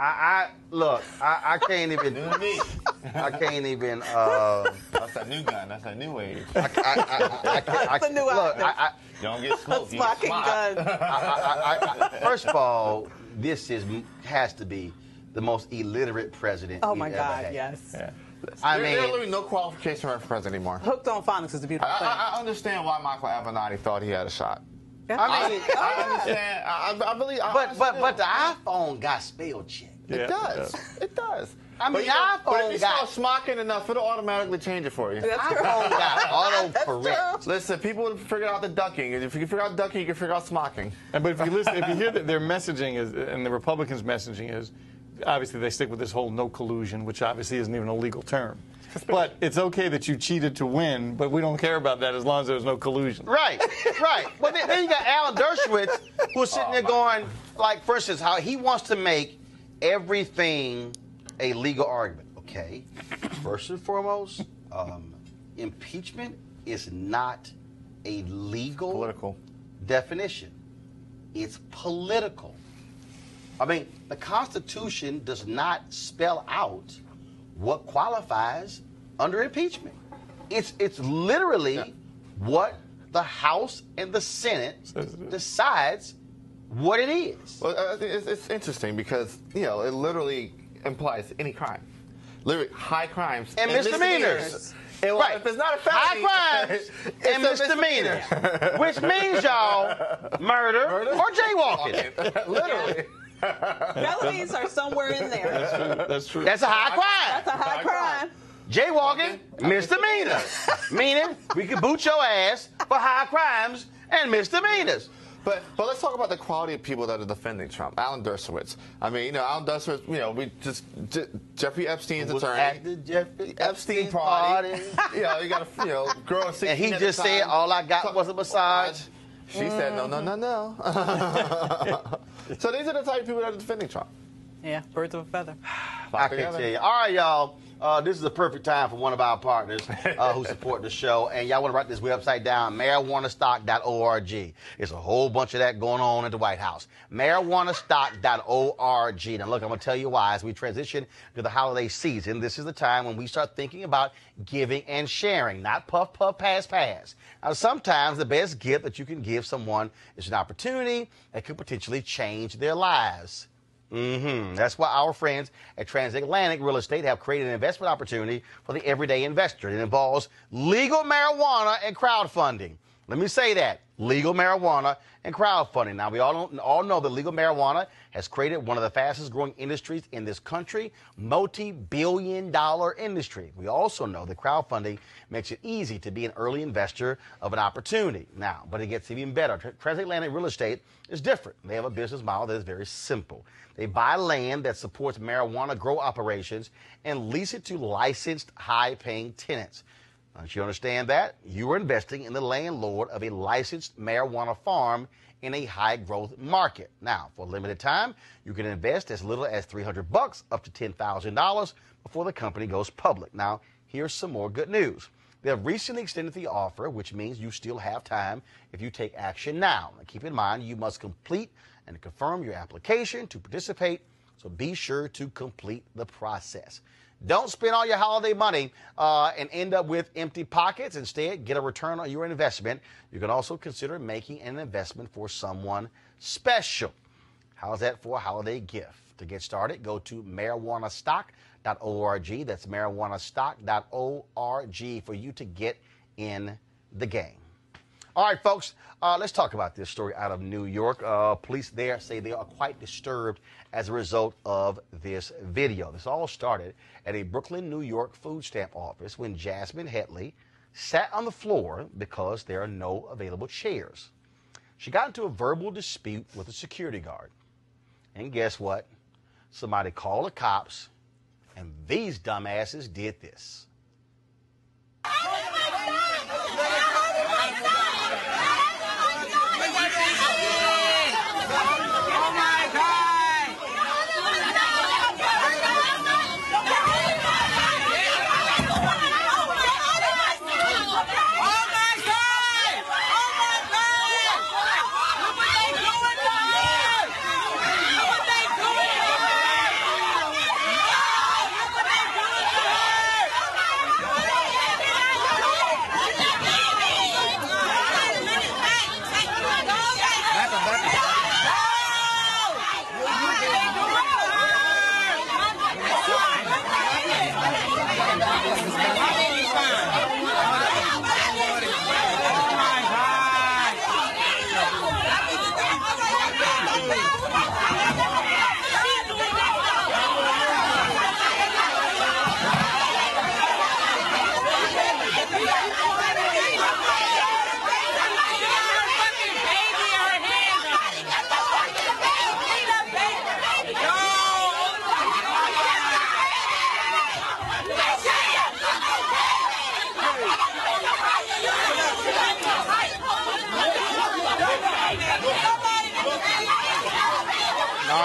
Look, I can't even. I can't even. That's a new gun. That's a new age. That's a new look, outfit. Don't get smoked. You Smocking get gun. First of all, this has to be the most illiterate president Oh we've my ever God, had. yes. Yeah. I There's mean, literally no qualification to run for president anymore. Hooked on phonics is a beautiful thing. I understand why Michael Avenatti thought he had a shot. I mean, I understand. I believe. but the iPhone got spell check. It does. It does. I mean, but iPhone if you got start smocking enough, it'll automatically change it for you. iPhone got autocorrect. Listen, people have figured out the ducking. If you can figure out ducking, you can figure out smocking. But if you listen, if you hear that their messaging is, and the Republicans' messaging is, obviously they stick with this whole no collusion, which obviously isn't even a legal term. But it's okay that you cheated to win, but we don't care about that as long as there's no collusion. Right, right. But then you got Alan Dershowitz, who's sitting there going, like, for instance, how he wants to make everything a legal argument. Okay, first and foremost, impeachment is not a legal Political definition. It's political. I mean, the Constitution does not spell out what qualifies under impeachment. It's literally what the House and the Senate decides what it is. Well, it's interesting because, you know, it literally implies any crime. Literally, high crimes And misdemeanors. Right. If it's not a felony, high crimes and misdemeanors, which means, y'all, murder or jaywalking. Literally. Felonies are somewhere in there. That's true. That's a high crime. That's a high crime. Jaywalking, misdemeanor. Meaning we could boot your ass for high crimes and misdemeanors. But let's talk about the quality of people that are defending Trump. Alan Dershowitz. I mean, you know, Alan Dershowitz, you know, Jeffrey Epstein's Was attorney. at the Jeffrey Epstein party. You know, you got a girl 16 And he at just a said, time. all I got was a massage. She said, no. So these are the type of people that are defending Trump. Yeah, birds of a feather. I can tell you. All right, y'all. This is the perfect time for one of our partners who support the show. And y'all want to write this website down, marijuanastock.org. There's a whole bunch of that going on at the White House. marijuanastock.org. Now, look, I'm going to tell you why. As we transition to the holiday season, this is the time when we start thinking about giving and sharing, not puff, puff, pass, pass. Now, sometimes the best gift that you can give someone is an opportunity that could potentially change their lives. That's why our friends at Transatlantic Real Estate have created an investment opportunity for the everyday investor. It involves legal marijuana and crowdfunding. Let me say that. Legal marijuana and crowdfunding. Now, we all know that legal marijuana has created one of the fastest growing industries in this country, multi-billion-dollar industry. We also know that crowdfunding makes it easy to be an early investor of an opportunity. Now, but it gets even better. Transatlantic Real Estate is different. They have a business model that is very simple. They buy land that supports marijuana grow operations and lease it to licensed, high-paying tenants. Once you understand that, you are investing in the landlord of a licensed marijuana farm in a high-growth market. Now, for a limited time, you can invest as little as $300 up to $10,000 before the company goes public. Now, here's some more good news. They have recently extended the offer, which means you still have time if you take action now. Now, keep in mind, you must complete and confirm your application to participate, so be sure to complete the process. Don't spend all your holiday money and end up with empty pockets. Instead, get a return on your investment. You can also consider making an investment for someone special. How's that for a holiday gift? To get started, go to marijuanastock.org. That's marijuanastock.org for you to get in the game. All right, folks, let's talk about this story out of New York. Police there say they are quite disturbed as a result of this video. This all started at a Brooklyn, New York food stamp office when Jasmine Hetley sat on the floor because there are no available chairs. She got into a verbal dispute with a security guard. And guess what? Somebody called the cops, and these dumbasses did this.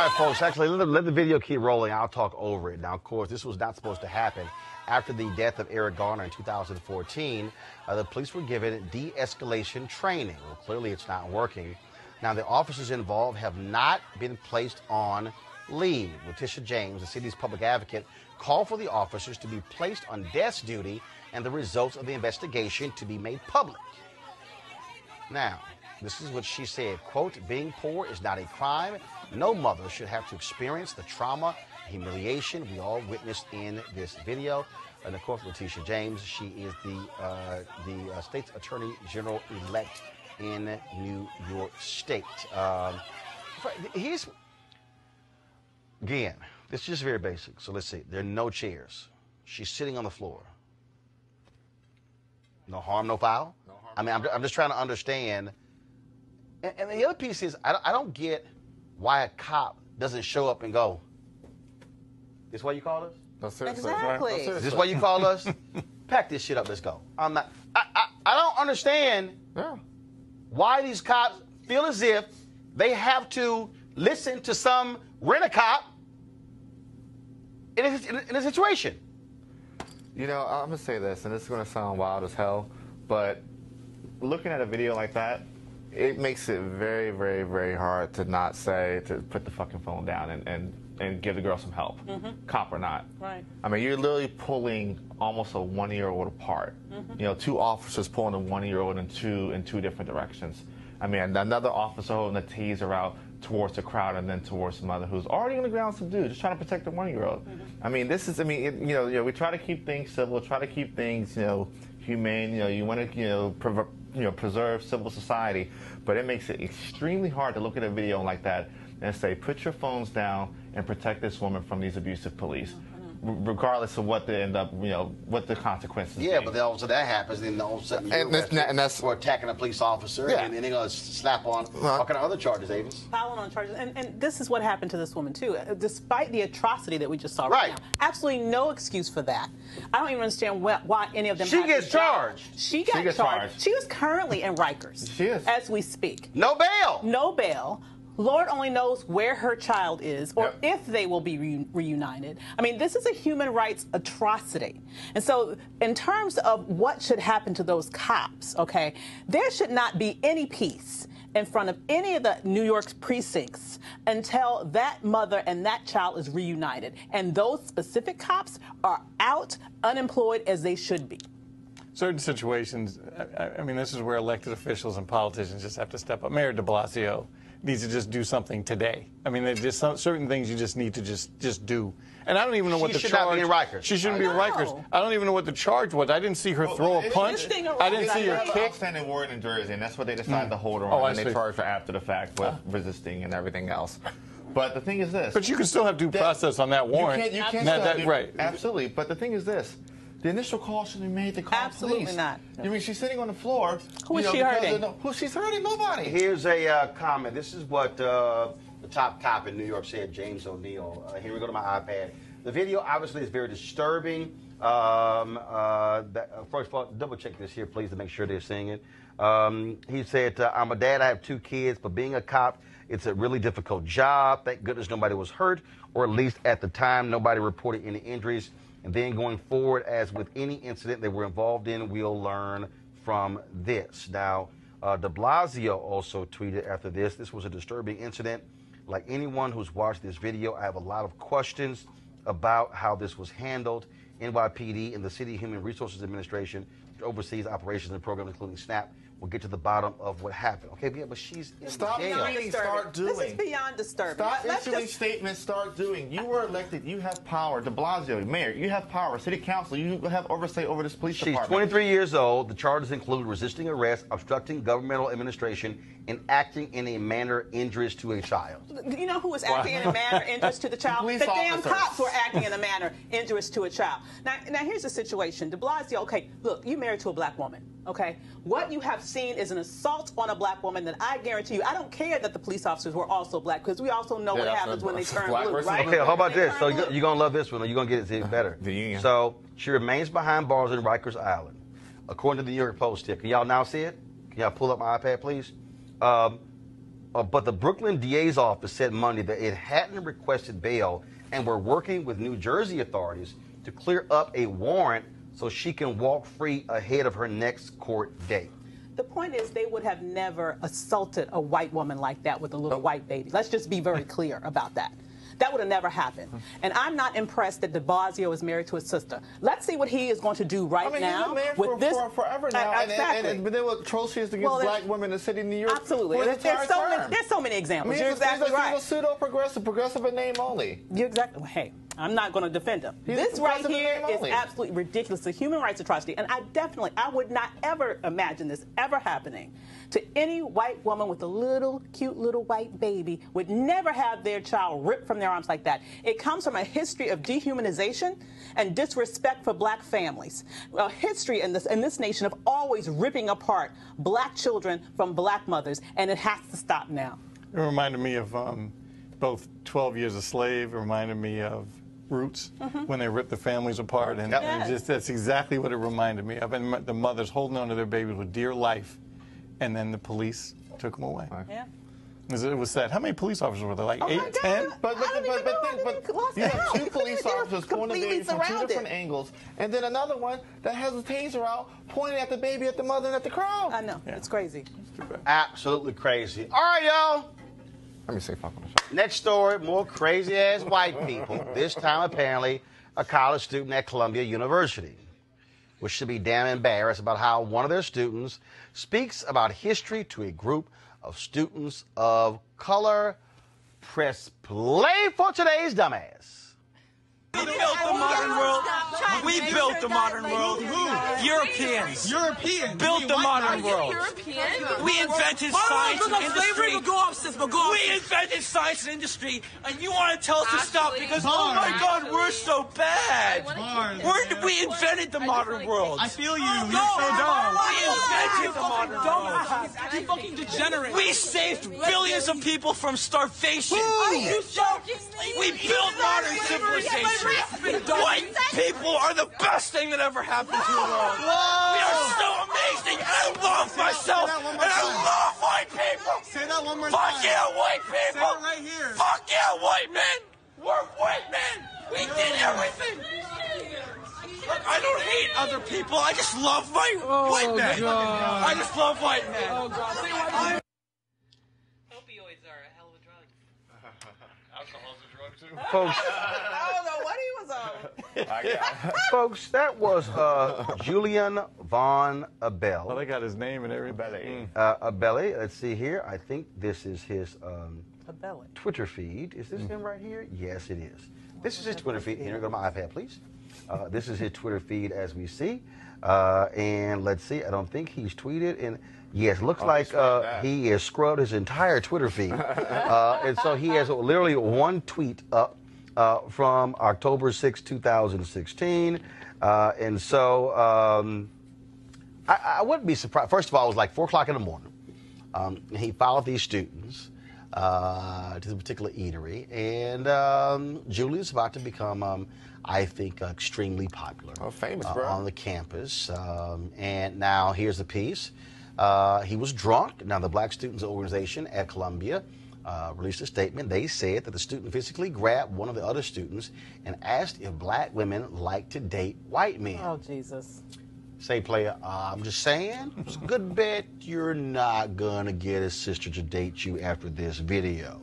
right, folks. Actually, let the video keep rolling. I'll talk over it. Now, of course, this was not supposed to happen. After the death of Eric Garner in 2014, the police were given de-escalation training. Well, clearly it's not working. Now, the officers involved have not been placed on leave. Letitia James, the city's public advocate, called for the officers to be placed on desk duty and the results of the investigation to be made public. Now, this is what she said, quote, "Being poor is not a crime. No mother should have to experience the trauma, humiliation we all witnessed in this video." And of course, Letitia James, she is the state's attorney general elect in New York State. Again, it's just very basic. So let's see. There are no chairs. She's sitting on the floor. No harm, no foul. No harm, I mean, I'm just trying to understand. And the other piece is, I don't get why a cop doesn't show up and go, "This why you called us? No, seriously. Exactly. Is this why you called us? Pack this shit up, let's go." I'm not. I don't understand why these cops feel as if they have to listen to some rent-a-cop in a situation. You know, I'm going to say this, and this is going to sound wild as hell, but looking at a video like that, it makes it very, very, very hard to not say, to put the fucking phone down and give the girl some help, cop or not. Right. I mean, you're literally pulling almost a 1-year-old apart. You know, 2 officers pulling a 1-year-old in two different directions. I mean, another officer holding a taser out towards the crowd and then towards the mother who's already on the ground subdued, just trying to protect the 1-year-old. I mean, this is, we try to keep things civil, try to keep things, humane. You want to, preserve civil society, but it makes it extremely hard to look at a video like that and say, put your phones down and protect this woman from these abusive police, regardless of what they end up, what the consequences. Yeah, be. but then also that happens, then all of a sudden you're that's for attacking a police officer, and they're going to slap on all kind of other charges, Avis. Filing on charges, and this is what happened to this woman too. Despite the atrocity that we just saw right now, absolutely no excuse for that. I don't even understand why any of them. She gets charged. She got charged. She is currently in Rikers. She is, as we speak. No bail. No bail. Lord only knows where her child is or if they will be reunited. I mean, this is a human rights atrocity. And so in terms of what should happen to those cops, okay, there should not be any peace in front of any of the New York's precincts until that mother and that child is reunited. And those specific cops are out, unemployed as they should be. Certain situations, I mean, this is where elected officials and politicians just have to step up. Mayor de Blasio needs to just do something today. I mean, there's just certain things you just need to just do. And I don't even know what the charge. She should not be in Rikers. She shouldn't be in Rikers. I don't even know what the charge was. I didn't see her throw a punch. I didn't see her kick. Outstanding warrant in Jersey, and that's what they decided to hold her on. And they charged her after the fact with resisting and everything else. But the thing is this. But you can still have due process on that warrant. You can't right. Absolutely. But the thing is this. The initial call should be made to call police. Absolutely not. I mean, she's sitting on the floor. Who is she hurting? Who she's hurting? Nobody. Here's a comment. This is what the top cop in New York said, James O'Neill. Here we go to my iPad. The video obviously is very disturbing. First of all, double check this here, please, to make sure they're seeing it. He said, "I'm a dad. I have 2 kids, but being a cop, it's a really difficult job. Thank goodness nobody was hurt, or at least at the time, nobody reported any injuries. And then going forward, as with any incident they were involved in, we'll learn from this." Now, de Blasio also tweeted after this, "This was a disturbing incident. Like anyone who's watched this video, I have a lot of questions about how this was handled. NYPD and the City Human Resources Administration, which oversees operations and programs, including SNAP, will get to the bottom of what happened." Okay, yeah, but she's in jail. Start doing. This is beyond disturbing. Stop issuing statements. Start doing. You were elected. You have power. De Blasio, mayor, you have power. City council, you have oversight over this police department. She's 23 years old. The charges include resisting arrest, obstructing governmental administration, and acting in a manner injurious to a child. You know who was acting in a manner injurious to the child? The damn cops were acting in a manner injurious to a child. Now here's the situation. De Blasio, okay, look, you married to a black woman, okay? What you have seen is an assault on a black woman that I guarantee you, I don't care that the police officers were also black, because we also know what happens when they turn blue, right? Okay, how about this? So you're going to love this one, or you're going to get it even better. So she remains behind bars in Rikers Island, according to the New York Post here. Can y'all now see it? Can y'all pull up my iPad, please? but the Brooklyn DA's office said Monday that it hadn't requested bail and were working with New Jersey authorities to clear up a warrant so she can walk free ahead of her next court date. The point is they would have never assaulted a white woman like that with a little white baby. Let's just be very clear about that. That would have never happened. And I'm not impressed that de Blasio is married to his sister. Let's see what he is going to do right now. He's been married with this forever now. Exactly. But then what atrocious against black women in the city of New York. Absolutely. There's so many examples. You're exactly right. He's a pseudo-progressive in name only. You're exactly. Well, hey, I'm not going to defend him. This right here is absolutely ridiculous. It's a human rights atrocity. And I would not ever imagine this ever happening to any white woman with a cute little white baby. Would never have their child ripped from their arms like that. It comes from a history of dehumanization and disrespect for black families. A history in this nation of always ripping apart black children from black mothers, and it has to stop now. It reminded me of both 12 Years a Slave. It reminded me of Roots, when they ripped the families apart, and that's exactly what it reminded me of. And the mothers holding on to their babies with dear life, and then the police took them away. Yeah. It was sad. How many police officers were there? Like 8, 10? But you have 2 police officers pointing the baby from 2 different angles, and then another one that has a taser out pointing at the baby, at the mother, and at the crowd. I know. Yeah. It's crazy. Absolutely crazy. All right, y'all. Let me say fuck on the show. Next story, more crazy-ass white people. This time, apparently, a college student at Columbia University, which should be damn embarrassed about how one of their students speaks about history to a group of students of color. Press play for today's dumbass. We built the modern world. We built the modern world. Europeans. Built the modern world. We invented science and industry. We invented science and industry, and you want to tell us to stop because, oh my God, we're so bad. We invented the modern world. I feel you. You're so dumb. We invented the modern world. You fucking degenerate. We saved billions of people from starvation. Are you joking? We built modern civilization. White people are the best thing that ever happened to the world. We are so amazing, and I love myself, and I love white people. Say that one more time. Fuck yeah, white people. Say it right here. Fuck yeah, white men. We're white men. We did everything. Look, I don't hate other people. I just love white men. God. I just love white men. Oh, God. Opioids are a hell of a drug. Alcohol's a drug, too. Folks, I don't know what he was on. folks, that was Julian Von Abel. Well, they got his name and everything. Abele, let's see here. I think this is his Abele. Twitter feed. Is this him right here? Yes, it is. This is his Twitter feed. Here, go to my iPad, please. This is his Twitter feed as we see. And let's see. I don't think he's tweeted. And yes, looks like he has scrubbed his entire Twitter feed. And so he has literally one tweet up from October 6, 2016. And so I wouldn't be surprised. First of all, it was like 4 o'clock in the morning. He followed these students to the particular eatery. And Julian's about to become, I think, extremely popular. Oh, famous, bro. On the campus. And now here's the piece. He was drunk. Now, the Black Students Organization at Columbia released a statement. They said that the student physically grabbed one of the other students and asked if black women like to date white men. Oh, Jesus. Say, player, I'm just saying, it's a good bet you're not going to get a sister to date you after this video.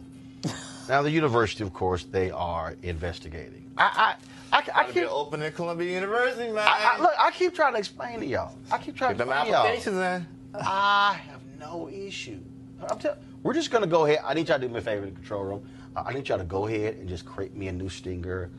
Now, the university, of course, they are investigating. I keep open at Columbia University, man. Look, I keep trying to explain to y'all. I have no issue. We're just going to go ahead. I need y'all to do me a favor in the control room. I need y'all to go ahead and just create me a new stinger,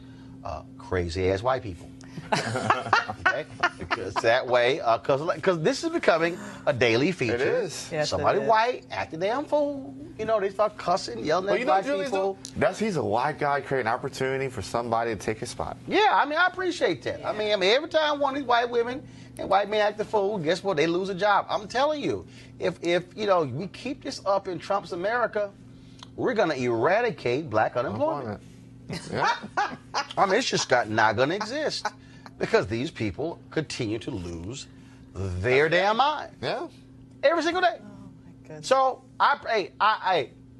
crazy-ass white people. Okay? Because that way, because this is becoming a daily feature. It is. Yes, somebody it is. white, act a damn fool. You know, they start cussing, yelling at black people. He's a white guy creating opportunity for somebody to take his spot. Yeah, I mean, I appreciate that. I mean, every time one of these white women and white men act a fool, guess what? They lose a job. I'm telling you, if you know, we keep this up in Trump's America, we're going to eradicate black unemployment. Yeah. I mean, it's just not going to exist because these people continue to lose their damn mind. Yeah. Every single day. Oh, my goodness. So,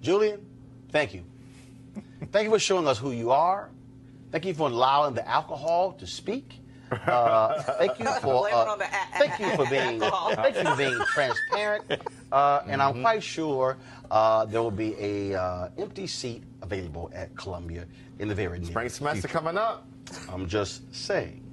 Julian, thank you. Thank you for showing us who you are. Thank you for allowing the alcohol to speak. Thank you for being transparent. And I'm quite sure there will be a empty seat available at Columbia in the very near Spring semester future. coming up. I'm just saying.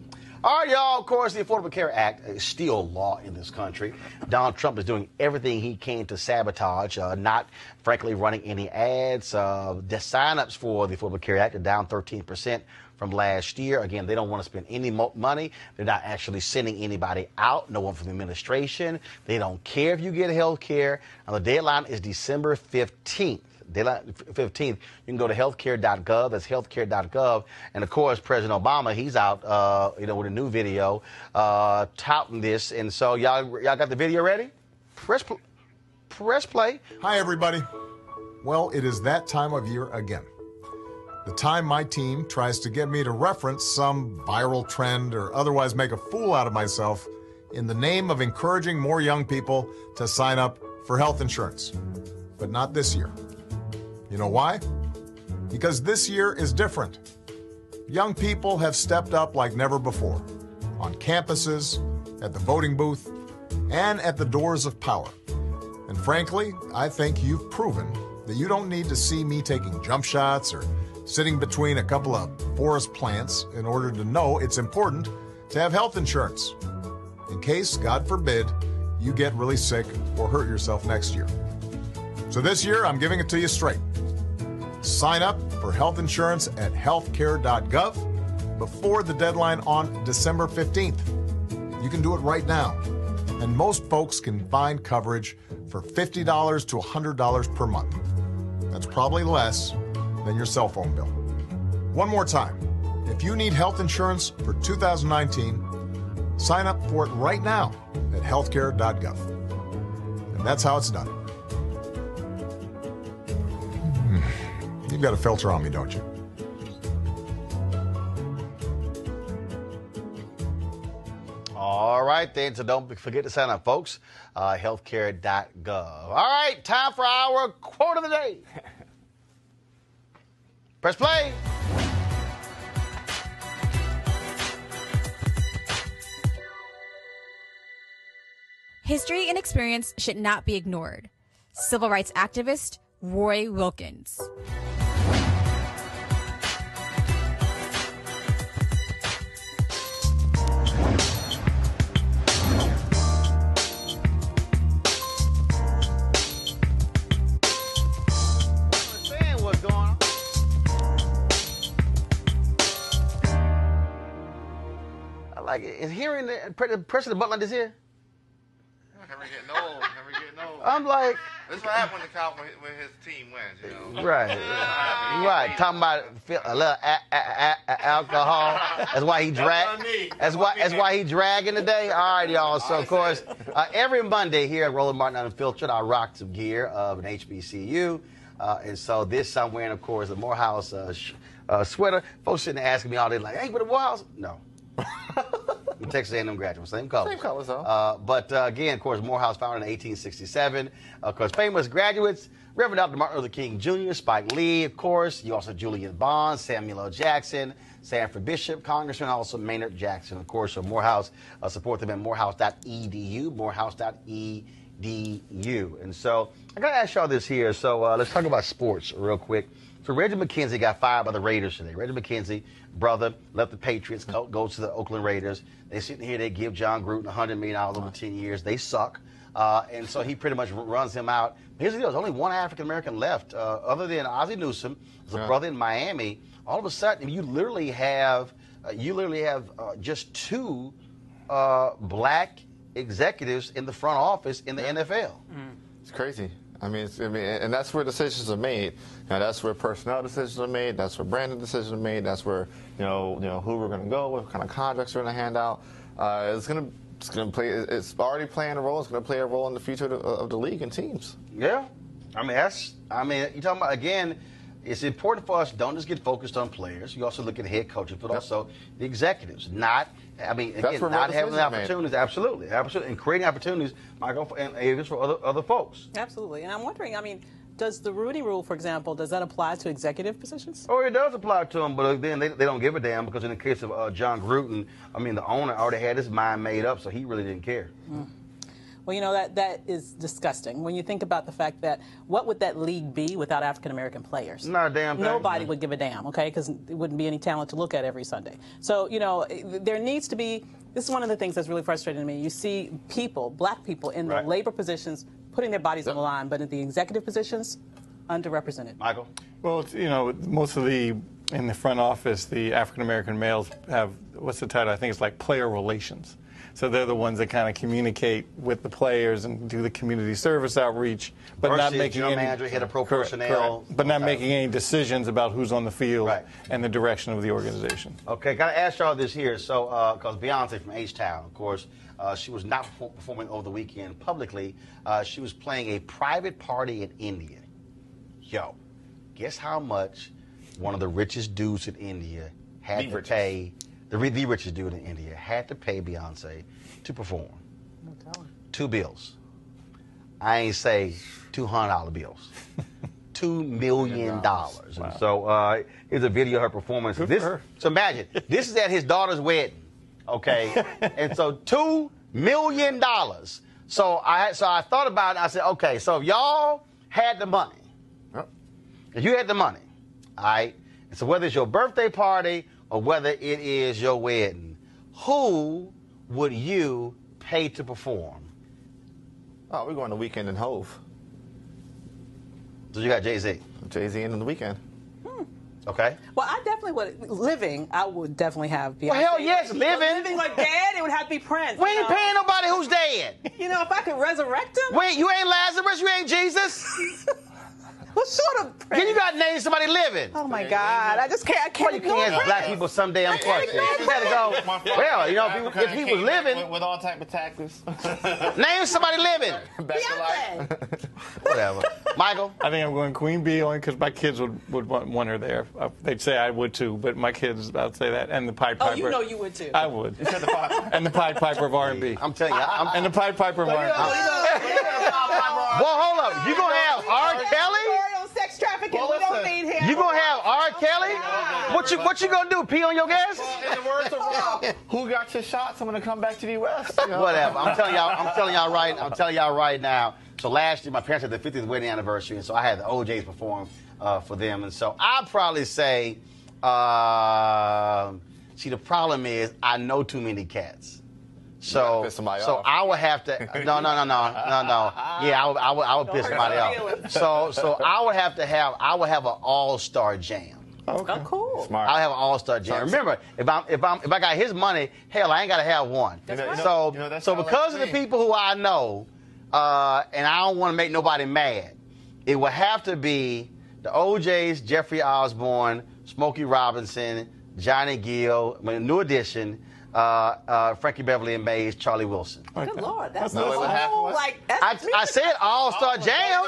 All right, y'all. Of course, the Affordable Care Act is still law in this country. Donald Trump is doing everything he can to sabotage, not, frankly, running any ads. The sign-ups for the Affordable Care Act are down 13% from last year. Again, they don't want to spend any money. They're not actually sending anybody out, no one from the administration. They don't care if you get health care. Now, the deadline is December 15th. Deadline 15th. You can go to healthcare.gov. That's healthcare.gov. And of course, President Obama, he's out, with a new video touting this. And so y'all got the video ready? Press play. Hi, everybody. Well, it is that time of year again. The time my team tries to get me to reference some viral trend or otherwise make a fool out of myself in the name of encouraging more young people to sign up for health insurance. But not this year. You know why? Because this year is different. Young people have stepped up like never before, on campuses, at the voting booth, and at the doors of power. And frankly, I think you've proven that you don't need to see me taking jump shots or sitting between a couple of forest plants in order to know it's important to have health insurance, in case, God forbid, you get really sick or hurt yourself next year. So this year, I'm giving it to you straight. Sign up for health insurance at healthcare.gov before the deadline on December 15th. You can do it right now. And most folks can find coverage for $50 to $100 per month. That's probably less than your cell phone bill. One more time. If you need health insurance for 2019, sign up for it right now at healthcare.gov. And that's how it's done. You've got a filter on me, don't you? All right, then. So don't forget to sign up, folks. Healthcare.gov. All right, time for our quote of the day. Press play. History and experience should not be ignored. Civil rights activist Roy Wilkins. Understand what's going on. I like it. Is hearing the pressure the button like this here? Never getting old. Never getting old. I'm like. This is what happens when his team wins, you know. Right. Right. Talking about a little alcohol. That's why he That's why he dragging today. All right, y'all. So of course, every Monday here at Roland Martin Unfiltered, I rock some gear of an HBCU, and so this I'm wearing, of course, the Morehouse sweater. Folks sitting there asking me all day, like, "Hey, but the Morehouse?" No. I'm Texas A&M graduate, same colors. Same colors, though. But again, of course, Morehouse founded in 1867. Of course, famous graduates, Reverend Dr. Martin Luther King Jr., Spike Lee, of course. You also have Julian Bond, Samuel L. Jackson, Sanford Bishop, Congressman, also Maynard Jackson, of course. So Morehouse, support them at morehouse.edu, morehouse.edu. And so I got to ask y'all this here. So let's talk about sports real quick. So Reggie McKenzie got fired by the Raiders today. Reggie McKenzie, brother, left the Patriots, goes to the Oakland Raiders. They sitting here, they give John Gruden $100 million over 10 years. They suck. And so he pretty much runs him out. Here's the deal. There's only one African-American left. Other than Ozzie Newsome, there's a brother in Miami. All of a sudden, you literally have just two black executives in the front office in the NFL. It's crazy. I mean, and that's where decisions are made. Now, that's where personnel decisions are made. That's where branding decisions are made. That's where who we're going to go, what kind of contracts we're going to hand out. It's going to play. It's already playing a role. It's going to play a role in the future of the league and teams. Yeah, you're talking about, again. It's important for us, don't just get focused on players. You also look at head coaches, but also the executives. Not having the opportunities. Absolutely. And creating opportunities, Michael, and for other folks. Absolutely. And I'm wondering, Does the Rooney Rule, for example, does that apply to executive positions? Oh, it does apply to them, but then they don't give a damn because in the case of John Gruden, I mean, the owner already had his mind made up, so he really didn't care. Well, you know, that is disgusting. When you think about the fact that what would that league be without African-American players? Not a damn thing. Nobody would give a damn, okay, because there wouldn't be any talent to look at every Sunday. So, you know, there needs to be, this is one of the things that's really frustrating to me. You see people, black people, in the labor positions putting their bodies on the line, but in the executive positions, underrepresented. Michael? Well, you know, most of in the front office, the African-American males have, what's the title? I think it's like player relations. So they're the ones that kind of communicate with the players and do the community service outreach, but not making any manager, head of pro personnel, but not making any decisions about who's on the field and the direction of the organization. Okay, got to ask y'all this here. So, because Beyonce from H-Town, of course, she was not performing over the weekend publicly. She was playing a private party in India. Yo, guess how much one of the richest dudes in India had to pay? The richest dude in India had to pay Beyonce to perform. Two bills. I ain't say $200 bills. $2 million. Wow. And so here's a video of her performance. So imagine, this is at his daughter's wedding, okay? And so $2 million. So I thought about it, and I said, okay, so if y'all had the money, if you had the money, all right, and so whether it's your birthday party or whether it is your wedding, who would you pay to perform? Oh, we're going to Weekend and Hove. So you got Jay-Z. Jay-Z in the Weekend. Okay. Well, I definitely would. Living, I would definitely have Beyonce. Well, hell yes, living. Living like dead, it would have to be Prince. We ain't paying nobody who's dead. You know, if I could resurrect him. Wait, you ain't Lazarus, you ain't Jesus. What sort of Prince? Then you got to name somebody living. Oh my God, I can't. Well, you can't ask black people some damn question. You got to go. Well, you know, if he was living with all type of tactics. Name somebody living. Beyonce. Whatever. Michael? I think I'm going Queen Bee only because my kids would want her there. They'd say I would too, but my kids, I'd say that. And the Pied Piper. Oh, you know you would too. I would. And the Pied Piper of R&B. I'm telling you. And the Pied Piper of R&B. Well, hold up. You going to have R. Kelly? Sex trafficking. We don't need him. You going to have R. Kelly? What you going to do? Pee on your gas? In the words of Rob, who got your shots? I'm going to come back to the U.S. You know? Whatever. I'm telling y'all right now. So last year, my parents had their 50th wedding anniversary, and so I had the OJs perform for them. And so I'd probably say, see, the problem is I know too many cats. So I would have to. No. Yeah, I would piss somebody off. So I would have an all-star jam. Okay. Oh, cool. Smart. I'll have an all-star jam. Remember, if I got his money, hell, I ain't got to have one. So because of the people who I know, and I don't want to make nobody mad, it would have to be the OJs, Jeffrey Osborne, Smokey Robinson, Johnny Gill, New Edition, Frankie Beverly and Mays, Charlie Wilson. Good Lord, that's I said all-star jam.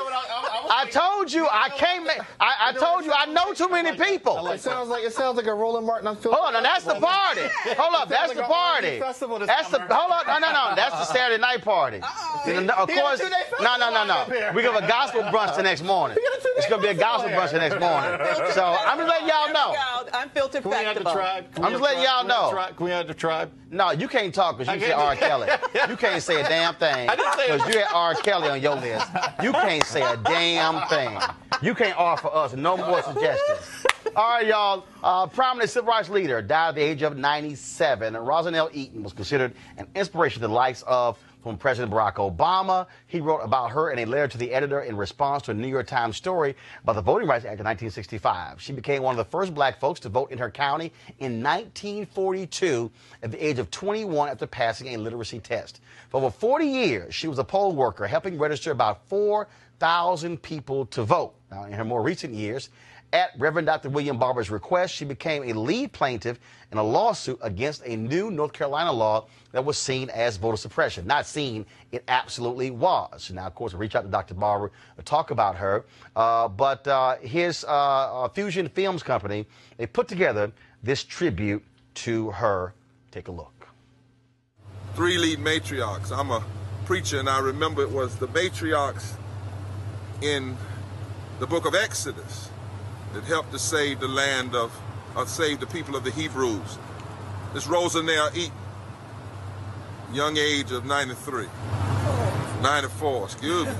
I told you I can't make. I told you I know too many people. It sounds like a Roland Martin unfiltered. Hold on, that's the party. Hold up, that's the party. That's the hold on, no. That's the Saturday night party. Of course, no. We have a gospel brunch the next morning. It's gonna be a gospel brunch the next morning. So I'm just letting y'all know. Unfiltered festival. I'm just letting y'all know. Can we have the tribe? No, you can't talk because you said R. Kelly. You can't say a damn thing because you had R. Kelly on your list. You can't say a damn thing. You can't offer us no more suggestions. All right, y'all. Prominent civil rights leader died at the age of 97. Rosanell Eaton was considered an inspiration to the likes of from President Barack Obama. He wrote about her in a letter to the editor in response to a New York Times story about the Voting Rights Act of 1965. She became one of the first black folks to vote in her county in 1942 at the age of 21 after passing a literacy test. For over 40 years, she was a poll worker, helping register about 4,000 people to vote. Now, in her more recent years, at Reverend Dr. William Barber's request, she became a lead plaintiff in a lawsuit against a new North Carolina law that was seen as voter suppression. Not seen, it absolutely was. Now, of course, I reached out to Dr. Barber to talk about her, but his Fusion Films Company, they put together this tribute to her. Take a look. 3 lead matriarchs. I'm a preacher, and I remember it was the matriarchs in the book of Exodus that helped to save the land save the people of the Hebrews. This Rosanell Eaton, young age of 94, excuse me.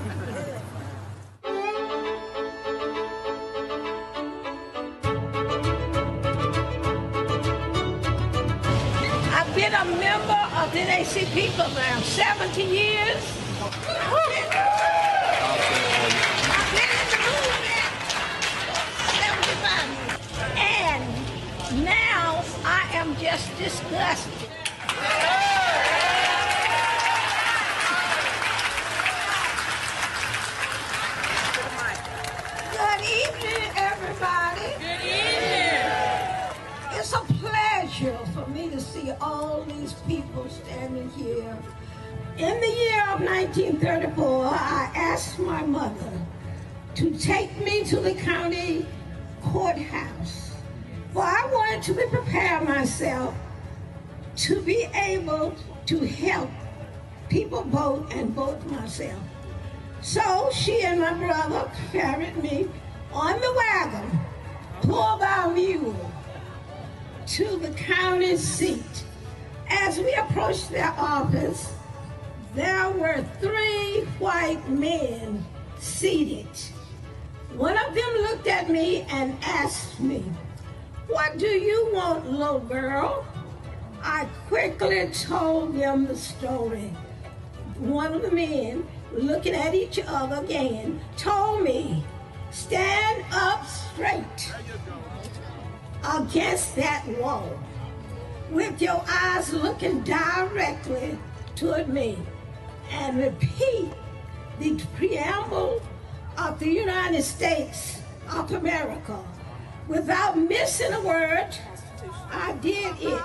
I've been a member of the NAACP for around 70 years. I've been in the movement for 75 years. And now I am just disgusted. Good evening, everybody. Good evening. It's a pleasure for me to see all these people standing here. In the year of 1934, I asked my mother to take me to the county courthouse, for I wanted to prepare myself to be able to help people vote and vote myself. So she and my brother carried me on the wagon, pulled our mule, to the county seat. As we approached their office, there were 3 white men seated. One of them looked at me and asked me, "What do you want, little girl?" I quickly told them the story. One of the men, looking at each other again, told me, "Stand up straight against that wall with your eyes looking directly toward me and repeat the preamble of the United States of America without missing a word." I did it.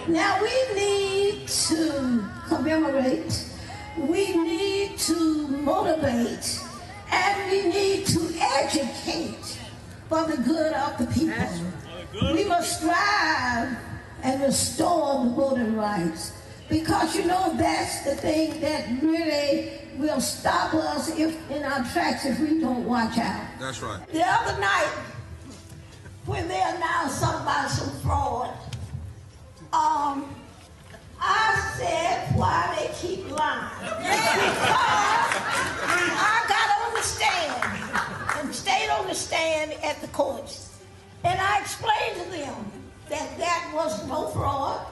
Now we need to commemorate, we need to motivate, and we need to educate for the good of the people. We must strive and restore the voting rights, because you know that's the thing that really will stop us in our tracks if we don't watch out. That's right. The other night, when they announced something about some fraud, I said, why they keep lying? Because I got on the stand and stayed on the stand at the courts. And I explained to them that that was no fraud.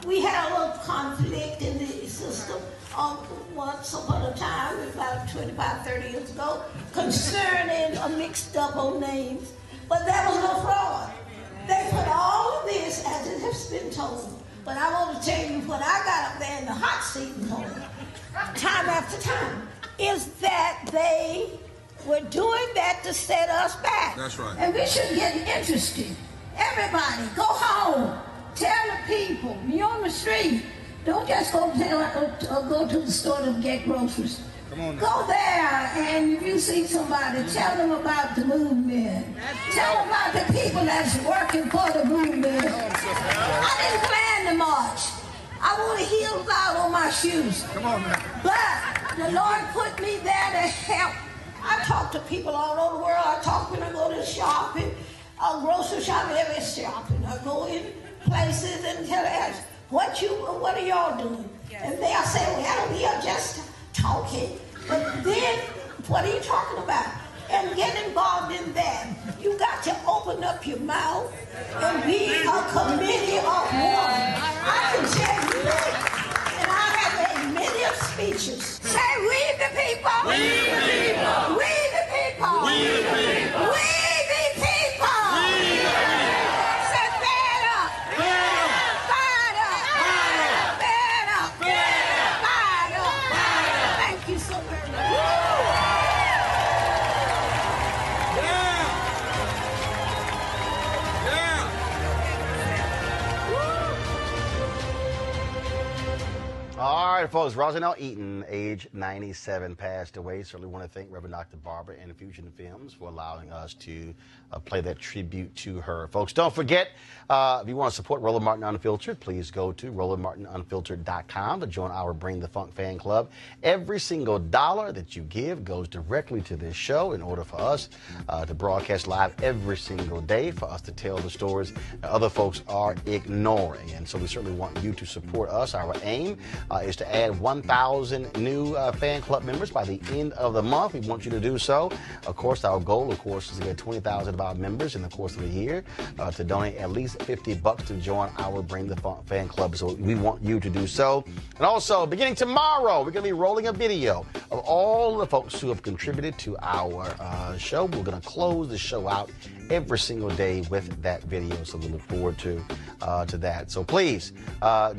We had a little conflict in the system once upon a time, about 25, 30 years ago, concerning a mixed up on names. But there was no fraud. They put all of this, as it has been told. But I want to tell you what I got up there in the hot seat and told, time after time, is that they were doing that to set us back. That's right. And we should get interested. Everybody, go home. Tell the people, you're on the street. Don't just go to the store to get groceries. Come on now. Go there, and if you see somebody, tell them about the movement. Tell them about the people that's working for the movement. I didn't plan to march. I wore heels out on my shoes. Come on now. But the Lord put me there to help. I talk to people all over the world. I talk when I go to shopping, grocery shopping, every shopping. I go in places and tell them, what are y'all doing? And they'll say, well, we are just talking. But then, what are you talking about? And get involved in that. You got to open up your mouth and be a committee of one. I can tell you that. And I have made many speeches. Say, we the people. We the people. We the people. We the people. We the people. We the people. Say, fed up. Fed up. Fired up. Fired up. Fed up. Fed up. Fired up. Fired up. Thank you so very much. right, folks. Rosanell Eaton, age 97, passed away. Certainly want to thank Reverend Dr. Barbara and Fusion Films for allowing us to play that tribute to her. Folks, don't forget, if you want to support Roland Martin Unfiltered, please go to RolandMartinUnfiltered.com to join our Bring the Funk fan club. Every single dollar that you give goes directly to this show in order for us to broadcast live every single day, for us to tell the stories that other folks are ignoring. And so we certainly want you to support us. Our aim is to add 1,000 new fan club members by the end of the month. We want you to do so. Of course, our goal, of course, is to get 20,000 of our members in the course of the year to donate at least $50 to join our Bring the Funk fan club. So we want you to do so. And also, beginning tomorrow, we're going to be rolling a video of all the folks who have contributed to our show. We're going to close the show out every single day with that video. So we look forward to that. So please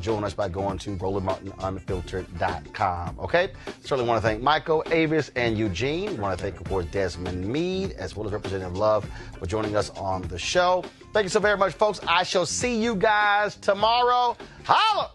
join us by going to RolandMartinUnfiltered.com. Okay? Certainly want to thank Michael, Avis, and Eugene. We want to thank, of course, Desmond Meade, as well as Representative Love, for joining us on the show. Thank you so very much, folks. I shall see you guys tomorrow. Holla!